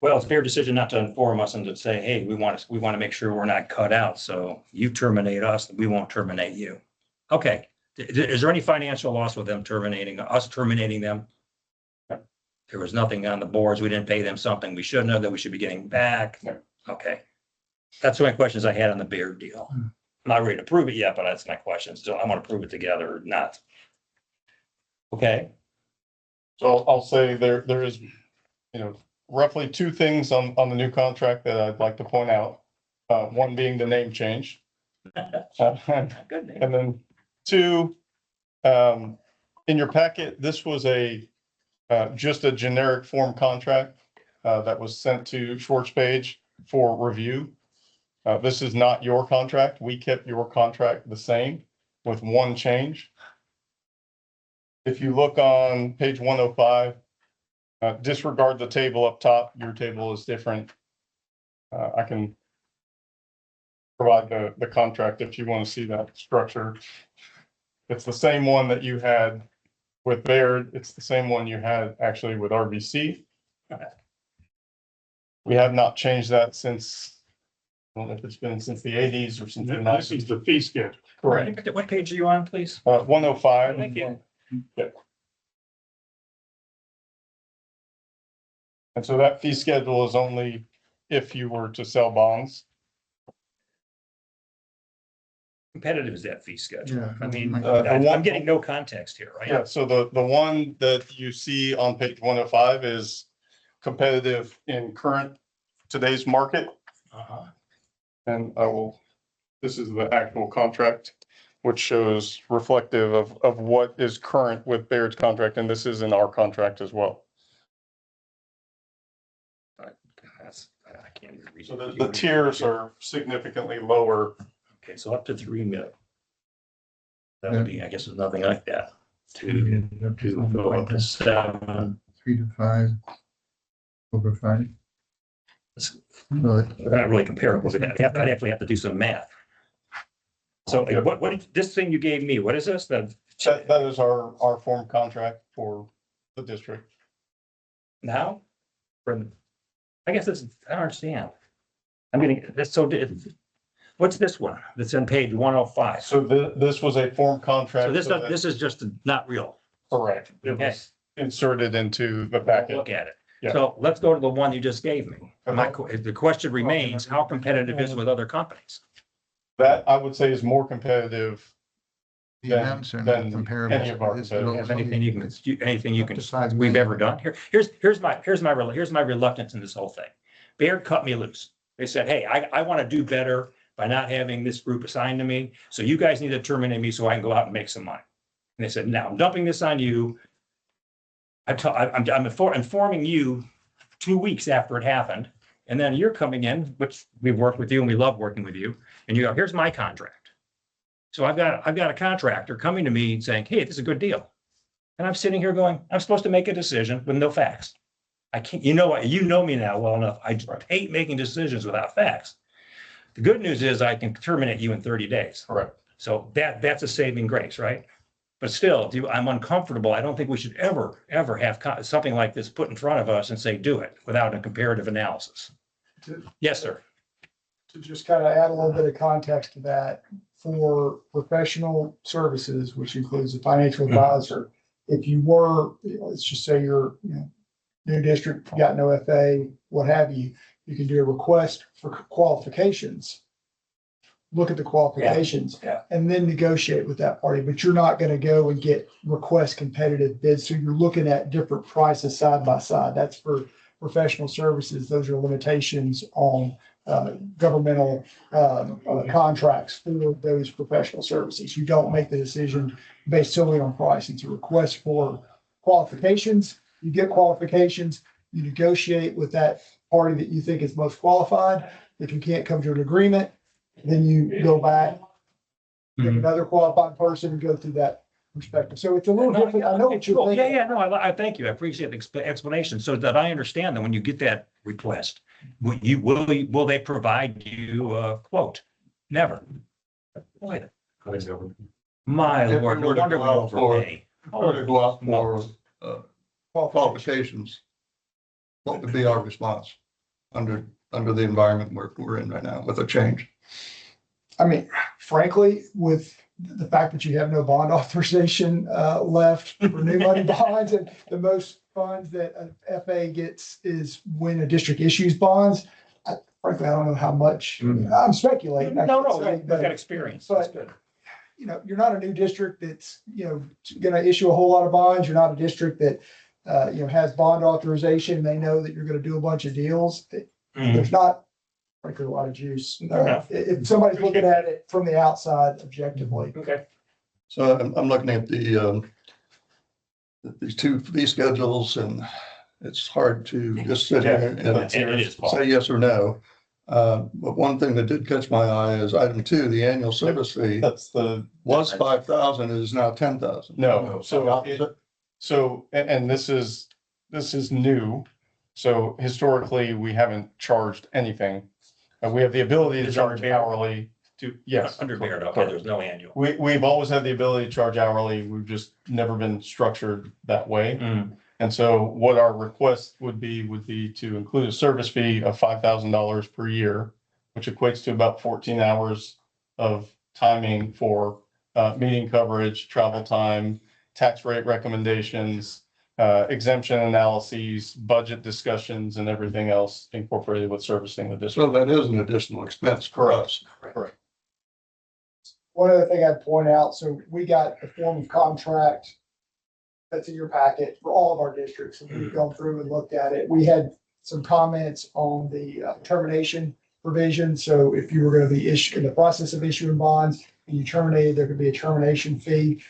Well, it's their decision not to inform us and to say, hey, we want to make sure we're not cut out. So you terminate us, we won't terminate you. Okay. Is there any financial loss with them terminating them? There was nothing on the boards. We didn't pay them something we shouldn't have, that we should be getting back. Okay. That's my questions I had on the Baird deal. I'm not ready to prove it yet, but that's my question. So I want to prove it together or not. Okay. So I'll say there is, roughly 2 things on the new contract that I'd like to point out. One being the name change. Good name. And then 2, in your packet, this was just a generic form contract that was sent to Schwartz Page for review. This is not your contract. We kept your contract the same with one change. If you look on page 105, disregard the table up top. Your table is different. I can provide the contract if you want to see that structure. It's the same one that you had with Baird. It's the same one you had actually with RBC. We have not changed that since, I don't know if it's been since the 80s or since the This is 90s. the fee schedule. Correct. What page are you on, please? 105. Thank you. Yeah. And so that fee schedule is only if you were to sell bonds. Competitive is that fee schedule. Yeah. I mean, The I'm one- getting no context here, right? Yeah, so the one that you see on page 105 is competitive in today's market. Uh-huh. And this is the actual contract, which shows reflective of what is current with Baird's contract, and this is in our contract as well. I can't even read. So the tiers are significantly lower. Okay, so up to 3 million. That would be, I guess, there's nothing like that. To go up to 7. 3 to 5. Over 5. It's Well, not really comparable to that. I'd actually have to do some math. So what, this thing you gave me, what is this? That is our form contract for the district. Now? I guess I don't understand. I'm getting this, so what's this one that's on page 105? So this was a form contract. So this is just not real. Correct. It Okay. was inserted into the packet. Look at it. Yeah. So let's go to the one you just gave me. The question remains, how competitive is it with other companies? That I would say is more competitive. the amounts are not Then comparable. any of our This is competitors. also- Anything you can, Besides we've me. ever done? Here's my reluctance in this whole thing. Baird cut me loose. They said, hey, I want to do better by not having this group assigned to me. So you guys need to terminate me so I can go out and make some money. And they said, now I'm dumping this on you. I'm informing you 2 weeks after it happened. And then you're coming in, which we've worked with you and we love working with you. And you go, here's my contract. So I've got a contractor coming to me saying, hey, this is a good deal. And I'm sitting here going, I'm supposed to make a decision with no facts. I can't, you know me now well enough. I hate making decisions without facts. The good news is I can terminate you in 30 days. Correct. So that's a saving grace, right? But still, I'm uncomfortable. I don't think we should ever have something like this put in front of us and say, do it without a comparative analysis. Yes, sir. To just kind of add a little bit of context to that, for professional services, which includes a financial advisor, if you were, let's just say you're, new district, you got no FA, what have you, you can do a request for qualifications. Look at the qualifications. Yeah, yeah. And then negotiate with that party, but you're not gonna go and get request competitive bids. So you're looking at different prices side by side. That's for professional services. Those are limitations on governmental contracts for those professional services. You don't make the decision based solely on price. It's a request for qualifications. You get qualifications, you negotiate with that party that you think is most qualified. If you can't come to an agreement, then you go back, get another qualified person and go through that perspective. So it's a little different. I know what you're Yeah, thinking. yeah, no, I thank you. I appreciate the explanation so that I understand that when you get that request, will they provide you a quote? Never. Boy, my If we lord, no were to wonder we go out for- overpay. Or to go out for qualifications, what would be our response under the environment we're in right now with a change? I mean, frankly, with the fact that you have no bond authorization left for new money bonds, and the most funds that a FA gets is when a district issues bonds. Frankly, I don't know how much, I'm speculating. I No, can't no, say, you've but, got experience. That's but- good. you're not a new district that's, gonna issue a whole lot of bonds. You're not a district that, has bond authorization. They know that you're gonna do a bunch of deals. Mhm. There's not, frankly, a lot of juice. Fair enough. If somebody's looking at it from the outside objectively. Okay. So I'm looking at these two fee schedules, and it's hard to just sit here And it is, Paul. and say yes or no. But one thing that did catch my eye is item 2, the annual service fee That's the, was 5,000, it is now 10,000. no, and this is new. So historically, we haven't charged anything. We have the ability to Is it under charge Baird? hourly to, yes. Under Baird, okay, there's no annual. We've always had the ability to charge hourly. We've just never been structured that way. Mm. And so what our request would be to include a service fee of $5,000 per year, which equates to about 14 hours of timing for meeting coverage, travel time, tax rate recommendations, exemption analyses, budget discussions, and everything else incorporated with servicing the district. So that is an additional expense for us. Correct. One other thing I'd point out, so we got the form of contract that's in your packet for all of our districts, and we've gone through and looked at it. We had some comments on the termination provision. So if you were going to be in the process of issuing bonds and you terminated, there could be a termination fee.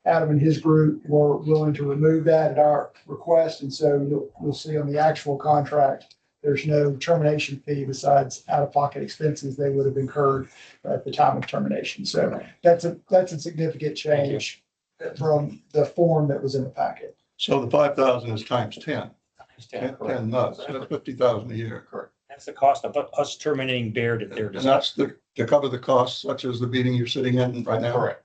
Adam and his group were willing to remove that at our request, and so you'll see on the actual contract, there's no termination fee besides out-of-pocket expenses they would have incurred at the time of termination. So that's a significant change from the form that was in the packet. So the 5,000 is times 10, Correct. 10 months, that's 50,000 a year. Correct. That's the cost of us terminating Baird at their And discretion. that's to cover the costs such as the meeting you're sitting in right now. Correct.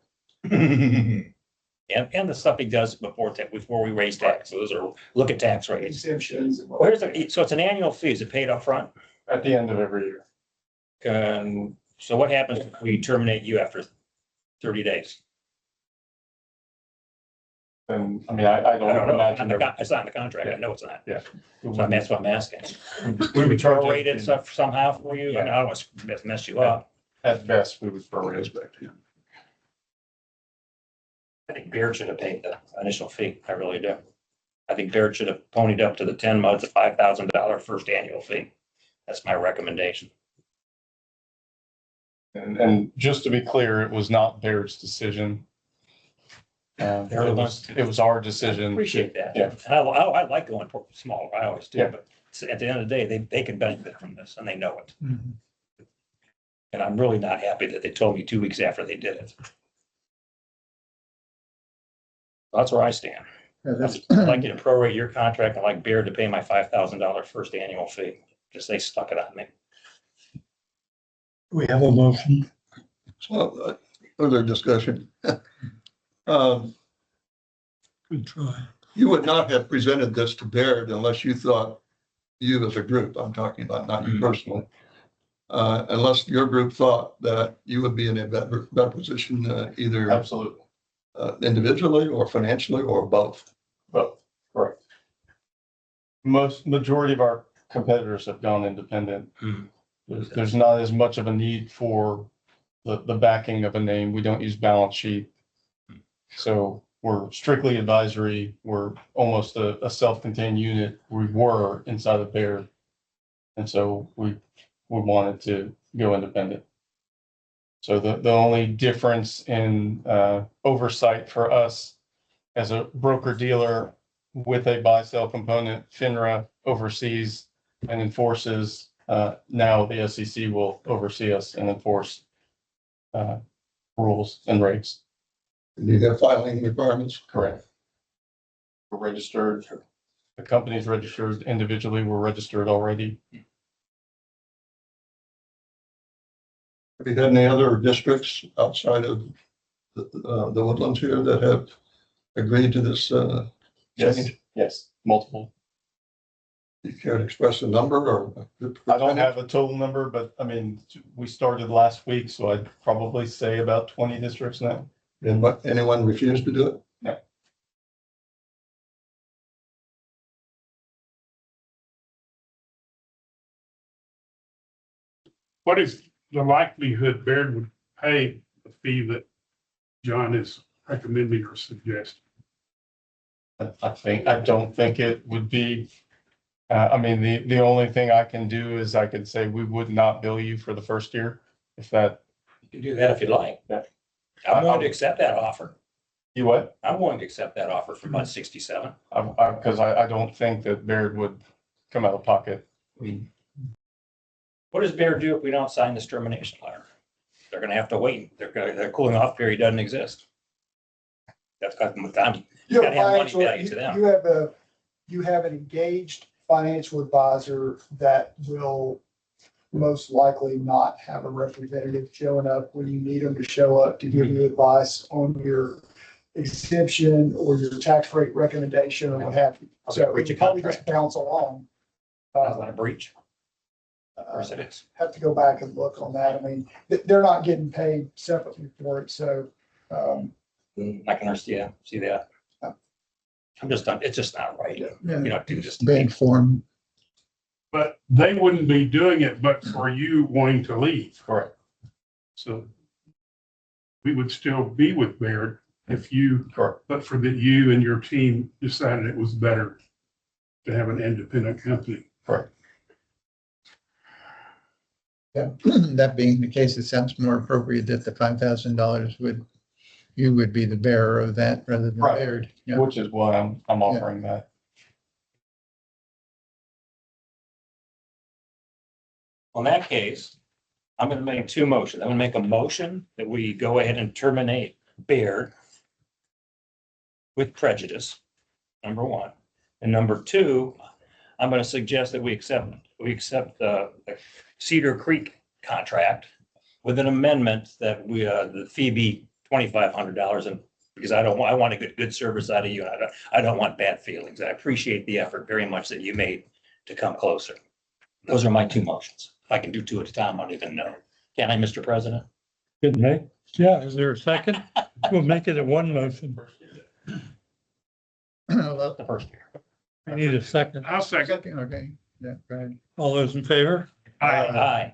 And the stuff he does before we raise taxes or look at tax rates. Exemptions. So it's an annual fee. Is it paid up front? At the end of every year. So what happens if we terminate you after 30 days? And I mean, I I don't don't know. imagine. It's not in the contract. I know it's not. Yeah. So that's what I'm asking. We would charge Prorate it it somehow for you? I don't want to mess you up. at best, we would For prorate it. respect, yeah. I think Baird should have paid the initial fee. I really do. I think Baird should have ponied up to the 10 months, a $5,000 first annual fee. That's my recommendation. And just to be clear, it was not Baird's decision. They're the It ones was our I decision. appreciate that. Yeah. And I like going smaller. I always do, Yeah. but at the end of the day, they can benefit from this and they know it. And I'm really not happy that they told me 2 weeks after they did it. That's where I stand. I'd like you to prorate your contract. I'd like Baird to pay my $5,000 first annual fee. Just they stuck it on me. We have a motion. So, further discussion. Good try. You would not have presented this to Baird unless you thought, you as a group, I'm talking about, not you personally, unless your group thought that you would be in a better position, either Absolutely. individually or financially or both? But, correct. Majority of our competitors have gone independent. Hmm. There's not as much of a need for the backing of a name. We don't use balance sheet. So we're strictly advisory. We're almost a self-contained unit. We were inside of Baird. And so we wanted to go independent. So the only difference in oversight for us as a broker dealer with a buy-sell component, FINRA oversees and enforces. Now the SEC will oversee us and enforce rules and rates. Do you have filing requirements? Correct. We're registered. The company's registered individually. We're registered already. Have you had any other districts outside of the Woodlands here that have agreed to this Yes, change? yes, multiple. You care to express a number or? I don't have a total number, but I mean, we started last week, so I'd probably say about 20 districts now. And what, anyone refused to do it? No. What is the likelihood Baird would pay the fee that John is recommending or suggesting? I don't think it would be. I mean, the only thing I can do is I could say we would not bill you for the first year. If that, You can do that if you like. Yeah. I'm willing to accept that offer. you what? I'm willing to accept that offer for about 67. Because I don't think that Baird would come out of pocket. What does Bear do if we don't sign this termination letter? They're gonna have to wait. Their cooling off period doesn't exist. That's got them with time. You Gotta have have money financial, value to them. you have an engaged financial advisor that will most likely not have a representative showing up when you need them to show up to give you advice on your exemption or your tax rate recommendation or what have you. So Breach it of probably just contract. bounce along. That's not a breach. Of course it is. Have to go back and look on that. I mean, they're not getting paid separately for it, so, I can understand, see that. I'm just done. It's just not right. You know, do this. to me. Bad form. But they wouldn't be doing it but for you wanting to leave. Correct. So we would still be with Baird if you, Correct. but for that you and your team decided it was better to have an independent company. Correct. Yeah, that being the case, it sounds more appropriate that the $5,000 you would be the bearer of that rather than Right. Baird. Yeah. Which is why I'm offering that. In that case, I'm gonna make two motions. I'm gonna make a motion that we go ahead and terminate Baird with prejudice, number one. And number two, I'm gonna suggest that we accept the Cedar Creek contract with an amendment that the fee be $2,500, and because I want to get good service out of you, and I don't want bad feelings. I appreciate the effort very much that you made to come closer. Those are my two motions. If I can do two at a time, I don't even know. Can I, Mr. President? Good night. Yeah, is there a second? We'll make it a one motion. Well, The first year. I need a second. I'll second. okay, yeah, right. All those in favor? Aye.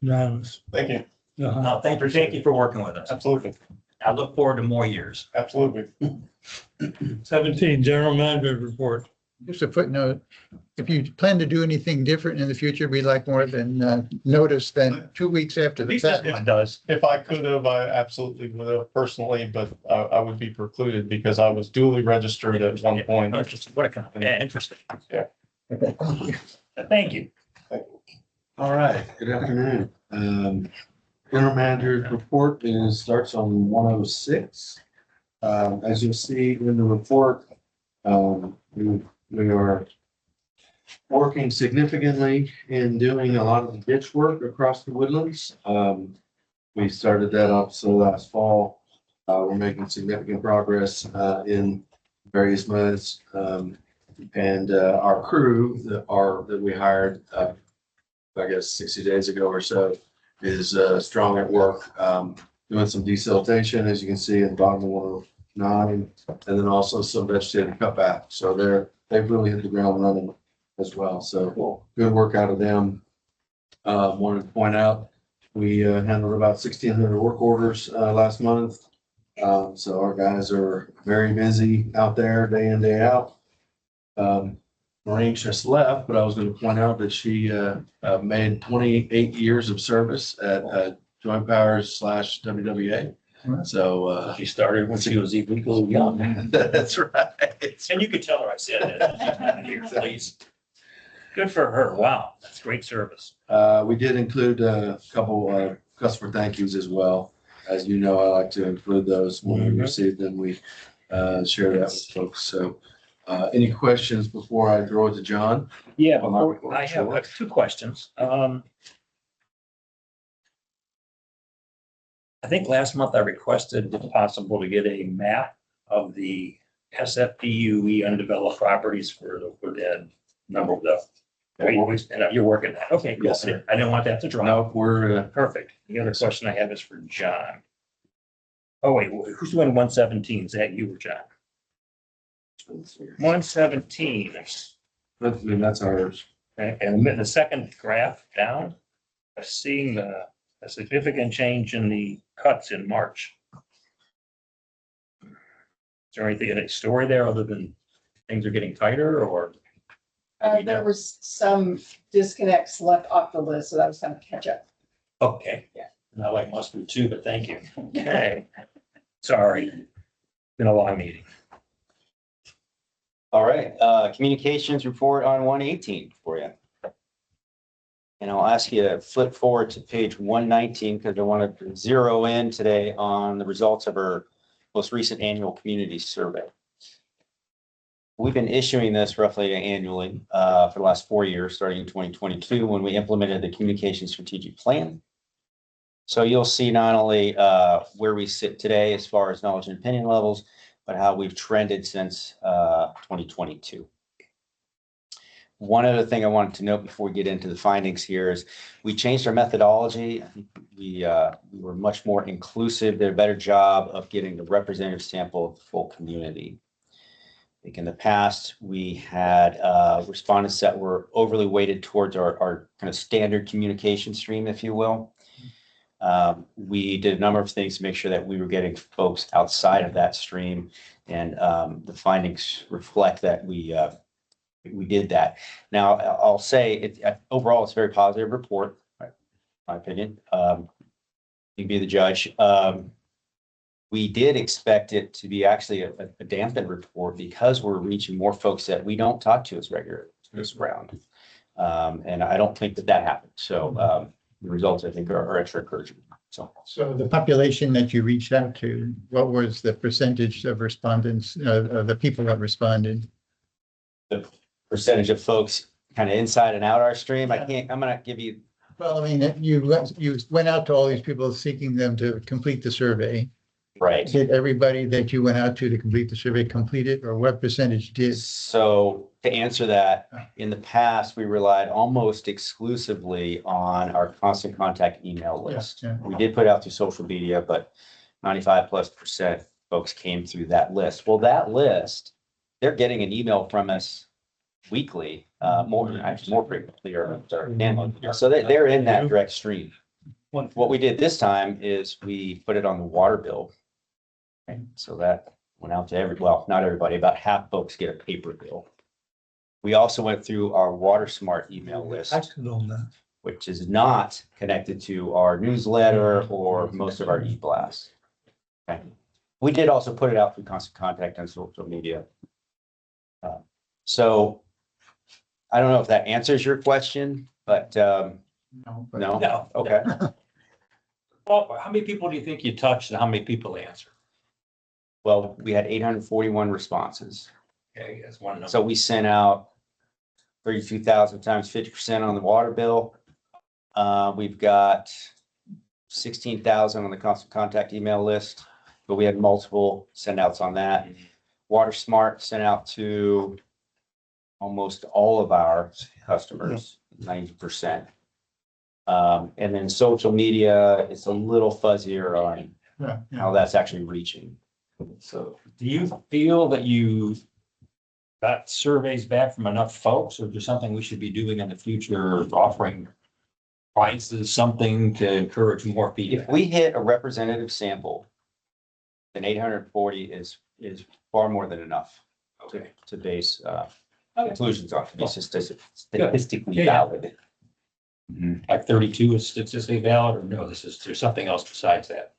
Unanimous. Thank you. Uh-huh. No, thank you for working with us. Absolutely. I look forward to more years. Absolutely. 17, general manager report. Just a footnote, if you plan to do anything different in the future, we'd like more than notice than 2 weeks after the fact. does. If I could have, I absolutely would have personally, but I would be precluded because I was duly registered at one point. What a company. Yeah, interesting. Yeah. Thank you. All right, good afternoon. General manager's report starts on 106. As you'll see in the report, we are working significantly in doing a lot of the ditch work across the woodlands. We started that up so last fall. We're making significant progress in various modes. And our crew that we hired, I guess 60 days ago or so, is strong at work. doing some desiltation, as you can see at the bottom of 109, and then also some vegetative cutback. So they've really hit the ground running as well. So good work out of them. Wanted to point out, we handled about 1,600 work orders last month. So our guys are very busy out there day in, day out. Maureen just left, but I was going to point out that she made 28 years of service at Joint Powers / WWA. So She started when she was legally young. that's right. And you could tell her I said that. Here, please. Good for her. Wow, that's great service. We did include a couple customer thank yous as well. As you know, I like to include those when we receive them. We share that with folks. So any questions before I throw it to John? Yeah, I have two questions. I think last month I requested if possible to get a map of the SFPUE undeveloped properties for the number of the. You're working that. Okay, cool. Yes, sir. I didn't want that to drop. No, we're Perfect. The other question I have is for John. Oh, wait, who's doing 117? Is that you or John? 117. that's ours. And the second graph down, I'm seeing a significant change in the cuts in March. Is there anything, any story there other than things are getting tighter or? There was some disconnects left off the list, so that was kind of catch up. Okay. Yeah. Not like mustard too, but thank you. Okay. Sorry. Been a long meeting. All right, communications report on 118 for you. And I'll ask you to flip forward to page 119 because I want to zero in today on the results of our most recent annual community survey. We've been issuing this roughly annually for the last 4 years, starting in 2022, when we implemented the communication strategic plan. So you'll see not only where we sit today as far as knowledge and opinion levels, but how we've trended since 2022. One other thing I wanted to note before we get into the findings here is we changed our methodology. I think we were much more inclusive, did a better job of getting the representative sample of the full community. I think in the past, we had respondents that were overly weighted towards our kind of standard communication stream, if you will. We did a number of things to make sure that we were getting folks outside of that stream, and the findings reflect that we did that. Now, I'll say overall, it's a very positive report, in my opinion. You can be the judge. We did expect it to be actually a dampened report because we're reaching more folks that we don't talk to as regular this round. And I don't think that happened. So the results, I think, are extra encouraging. So the population that you reached out to, what was the percentage of respondents, the people that responded? The percentage of folks kind of inside and out our stream, I'm going to give you. Well, I mean, you went out to all these people seeking them to complete the survey. Right. Did everybody that you went out to complete the survey complete it, or what percentage did? So to answer that, in the past, we relied almost exclusively on our constant contact email list. Yeah. We did put out through social media, but 95+% folks came through that list. Well, that list, they're getting an email from us weekly, more frequently, or so they're in that direct stream. What we did this time is we put it on the water bill. Okay, so that went out to not everybody, about half folks get a paper bill. We also went through our WaterSmart email list, which is not connected to our newsletter or most of our e-blasts. Okay. We did also put it out through constant contact on social media. So I don't know if that answers your question, but no. Okay. Well, how many people do you think you touched and how many people answered? Well, we had 841 responses. Okay, that's one number. So we sent out 32,000 times 50% on the water bill. We've got 16,000 on the constant contact email list, but we had multiple send outs on that. WaterSmart sent out to almost all of our customers, 90%. And then social media, it's a little fuzzier on Yeah, yeah. how that's actually reaching. So do you feel that you got surveys back from enough folks, or is there something we should be doing in the future, offering prices, something to encourage more If feedback? we hit a representative sample, then 840 is far more than enough Okay. to base Okay. conclusions on, to be Yeah, statistically yeah. valid. Like 32 is statistically valid, or no, there's something else besides that?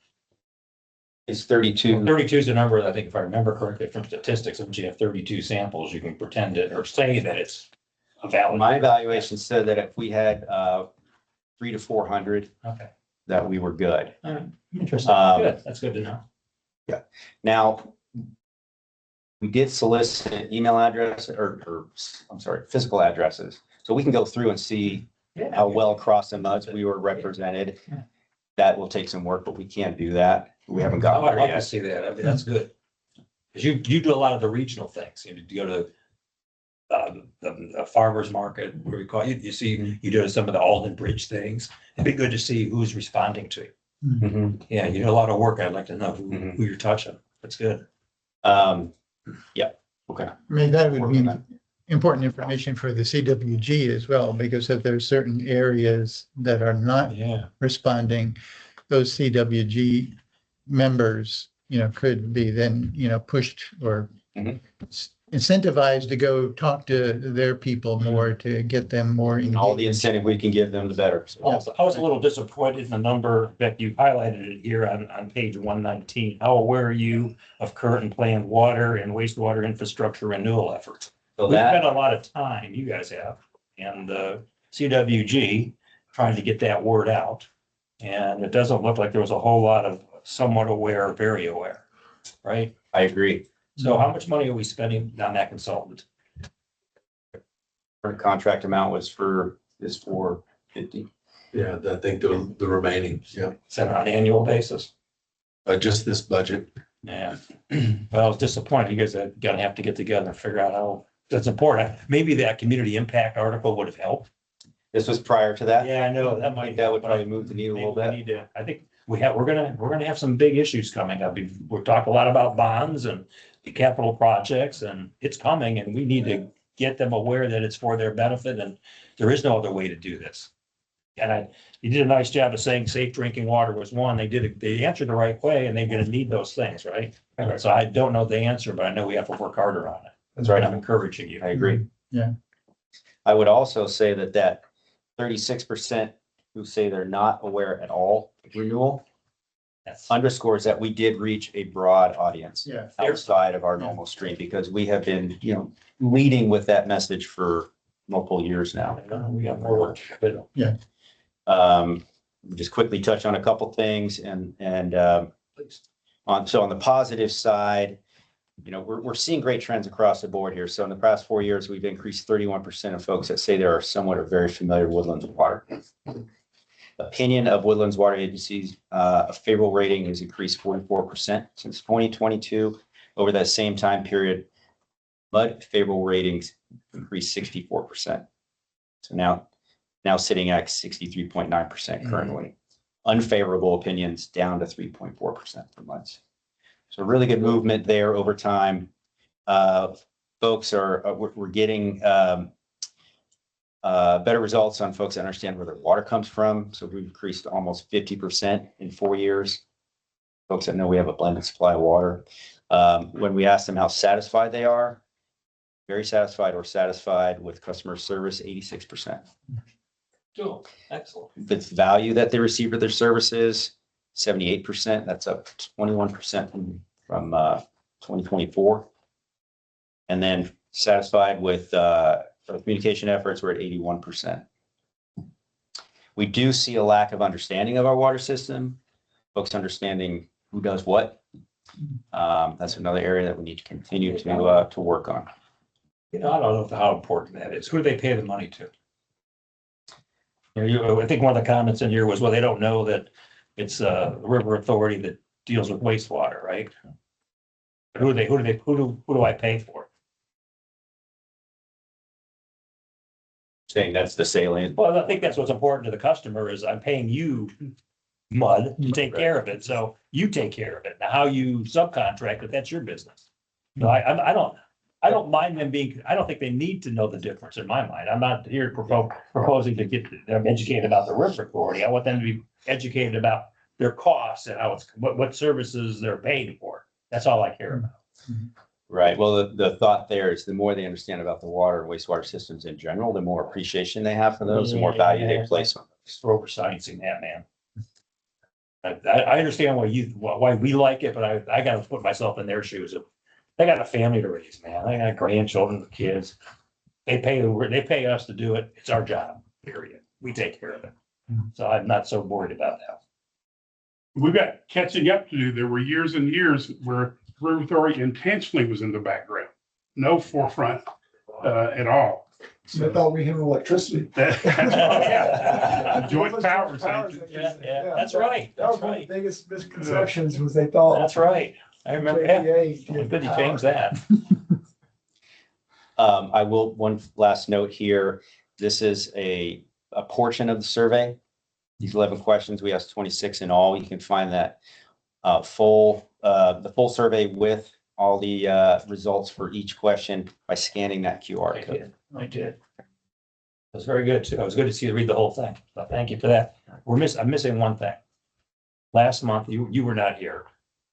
It's 32. 32 is the number, I think, if I remember correctly from statistics, if you have 32 samples, you can pretend it or say that it's a valid. My evaluation said that if we had 300 to 400, Okay. that we were good. All right. Interesting. Good. That's good to know. Now, we did solicit email address or I'm sorry, physical addresses. So we can go through and see how well across the muds we were represented. That will take some work, but we can't do that. We haven't I gotten would there love to yet. see that. I mean, that's good. Because you do a lot of the regional things. You go to the farmer's market, where we call you, you see, you do some of the Alden Bridge things. It'd be good to see who's responding to you. Mhm. Yeah, you do a lot of work. I'd like to know Mhm. who you're touching. That's good. Yeah, okay. I mean, that would be important information for the CWG as well, because if there's certain areas that are not Yeah. responding, those CWG members, could be then, pushed or Mhm. incentivized to go talk to their people more to get them more And all the engaged. incentive we can give them, the better. So, I was a little disappointed in the number that you highlighted it here on page 119. How aware are you of current and planned water and wastewater infrastructure renewal efforts? So We've spent that, a lot of time, you guys have, and the CWG trying to get that word out. And it doesn't look like there was a whole lot of somewhat aware, very aware, right? I agree. So how much money are we spending on that consultant? Current contract amount is 450. Yeah, I think the remaining, yeah, Is that on an annual basis? just this budget. Yeah, well, I was disappointed. You guys are gonna have to get together and figure out how that's important. Maybe that community impact article would have helped. This was prior to that. Yeah, I know, that I might. think that would probably move the needle a Maybe little we bit. need to, I think we're gonna have some big issues coming up. We've talked a lot about bonds and the capital projects, and it's coming, and we need to get them aware that it's for their benefit, and there is no other way to do this. And you did a nice job of saying safe drinking water was one. They answered the right way, and they're gonna need those things, right? So I don't know the answer, but I know we have to work harder on it. That's And right. I'm encouraging you. I agree. Yeah. I would also say that 36% who say they're not aware at all of renewal That's underscores that we did reach a broad audience Yeah. outside of our normal stream, because we have been, leading with that message for multiple years now. we got more work, but Just quickly touch on a couple things and please. on the positive side, we're seeing great trends across the board here. So in the past 4 years, we've increased 31% of folks that say they are somewhat or very familiar with Woodlands water. Opinion of Woodlands Water Agencies, a favorable rating has increased 44% since 2022. Over that same time period, MUD favorable ratings increased 64%. So now sitting at 63.9% currently. Unfavorable opinions down to 3.4% for MUDs. So really good movement there over time. Folks we're getting better results on folks that understand where their water comes from. So we've increased almost 50% in 4 years. Folks that know we have a blended supply of water. When we ask them how satisfied they are, very satisfied or satisfied with customer service, 86%. Cool, excellent. The value that they receive for their services, 78%. That's up 21% from 2024. And then satisfied with communication efforts, we're at 81%. We do see a lack of understanding of our water system, folks understanding who does what. That's another area that we need to continue to work on. I don't know how important that is. Who do they pay the money to? I think one of the comments in here was, well, they don't know that it's the river authority that deals with wastewater, right? But who do I pay for? Saying that's the salient. Well, I think that's what's important to the customer is I'm paying you mud, you take care of it. So you take care of it. Now, how you subcontract it, that's your business. So I don't mind them being, I don't think they need to know the difference in my mind. I'm not here proposing to get them educated about the river authority. I want them to be educated about their costs and how it's, what services they're paying for. That's all I care about. Right. Well, the thought there is the more they understand about the water and wastewater systems in general, the more appreciation they have for those, the more value they place on them. Just for oversciencing that, man. I understand why we like it, but I gotta put myself in their shoes. They got a family to raise, man. They got grandchildren, kids. They pay us to do it. It's our job, period. We take care of it. So I'm not so worried about that. We've got catching up to do. There were years and years where River Authority intentionally was in the background, no forefront at all. So I thought we handled electricity. That's right, yeah. Joint powers. Yeah, that's right. That was one of the biggest misconceptions was they thought. That's right. I remember, yeah. JPA Good you changed that. I will, one last note here. This is a portion of the survey. These 11 questions, we asked 26 in all. You can find that the full survey with all the results for each question by scanning that QR code. I did. It was very good too. It was good to see you read the whole thing. So thank you for that. I'm missing one thing. Last month, you were not here.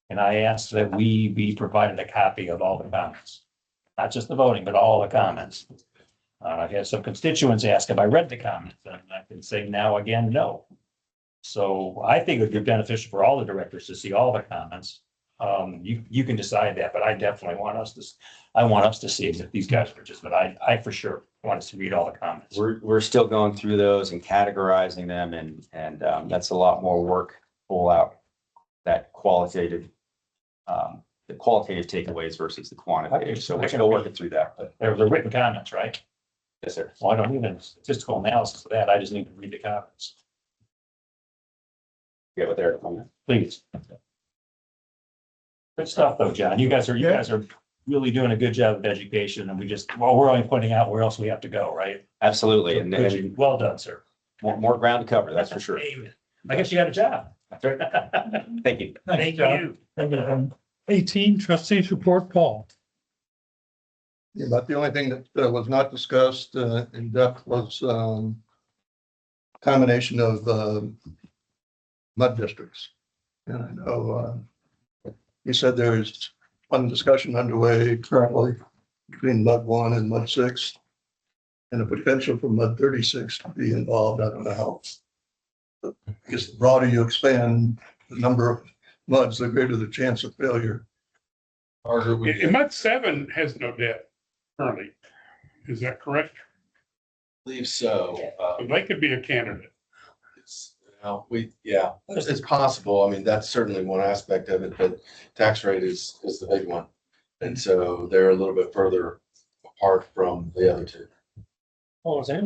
And I asked that we be provided a copy of all the comments. Not just the voting, but all the comments. I've had some constituents ask if I read the comments, and I can say now again, no. So I think it would be beneficial for all the directors to see all the comments. You can decide that, but I definitely want us to see if these guys are just, but I for sure want us to read all the comments. We're still going through those and categorizing them, and that's a lot more work to pull out that qualitative, the qualitative takeaways versus the quantitative. So we're still working through that. But They're written comments, right? yes, sir. Well, I don't need a statistical analysis of that. I just need to read the comments. Get what they're on. Please. Good stuff though, John. You guys are really doing a good job of education, and we're only pointing out where else we have to go, right? Absolutely. And Well done, sir. more ground to cover, that's for sure. Amen. I guess you got a job. Thank you. Thank you. 18 trustees report, Paul. Yeah, but the only thing that was not discussed in depth was combination of mud districts. And I know you said there's one discussion underway currently between Mud 1 and Mud 6. And the potential for Mud 36 to be involved. I don't know how. I guess the broader you expand the number of muds, the greater the chance of failure. Harder we And get. Mud 7 has no debt currently. Is that correct? Believe so. So they could be a candidate. It's possible. I mean, that's certainly one aspect of it, but tax rate is the big one. And so they're a little bit further apart from the other two. Well, it's an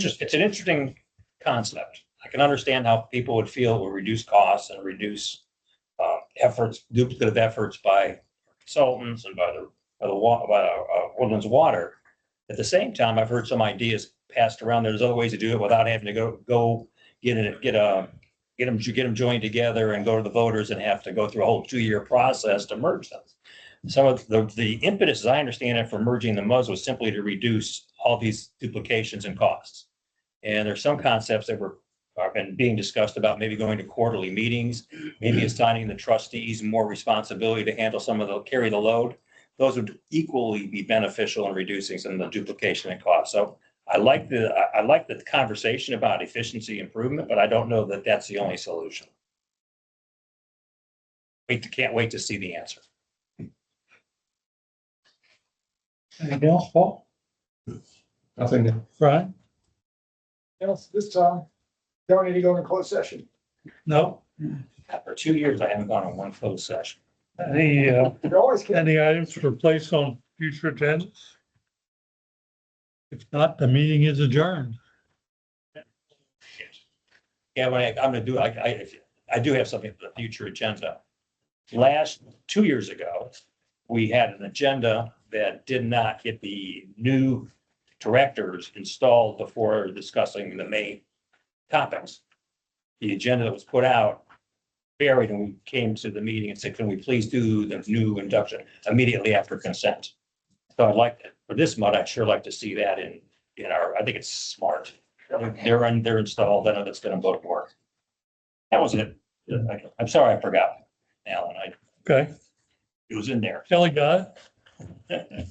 interesting concept. I can understand how people would feel it will reduce costs and reduce duplicative efforts by consultants and by Woodlands Water. At the same time, I've heard some ideas passed around. There's other ways to do it without having to go get them joined together and go to the voters and have to go through a whole 2-year process to merge them. Some of the impetus, as I understand it, for merging the MUDs was simply to reduce all these duplications and costs. And there's some concepts that have been being discussed about maybe going to quarterly meetings, maybe assigning the trustees more responsibility to handle carry the load. Those would equally be beneficial in reducing some of the duplication and cost. So I like the conversation about efficiency improvement, but I don't know that that's the only solution. Can't wait to see the answer. Anything else, Paul? Nothing. Brian? Else this time, don't need to go into closed session. No? For 2 years, I haven't gone on one closed session. Any You're always kidding. any items for place on future agendas? If not, the meeting is adjourned. Yeah, I'm gonna do, I do have something for the future agenda. 2 years ago, we had an agenda that did not get the new directors installed before discussing the main topics. The agenda that was put out buried and we came to the meeting and said, can we please do the new induction immediately after consent? So I'd like, for this mud, I'd sure like to see that in our, I think it's smart. They're installed, I know that's gonna both work. That was it. I'm sorry, I forgot, Alan, Okay, it was in there. Kelly got it?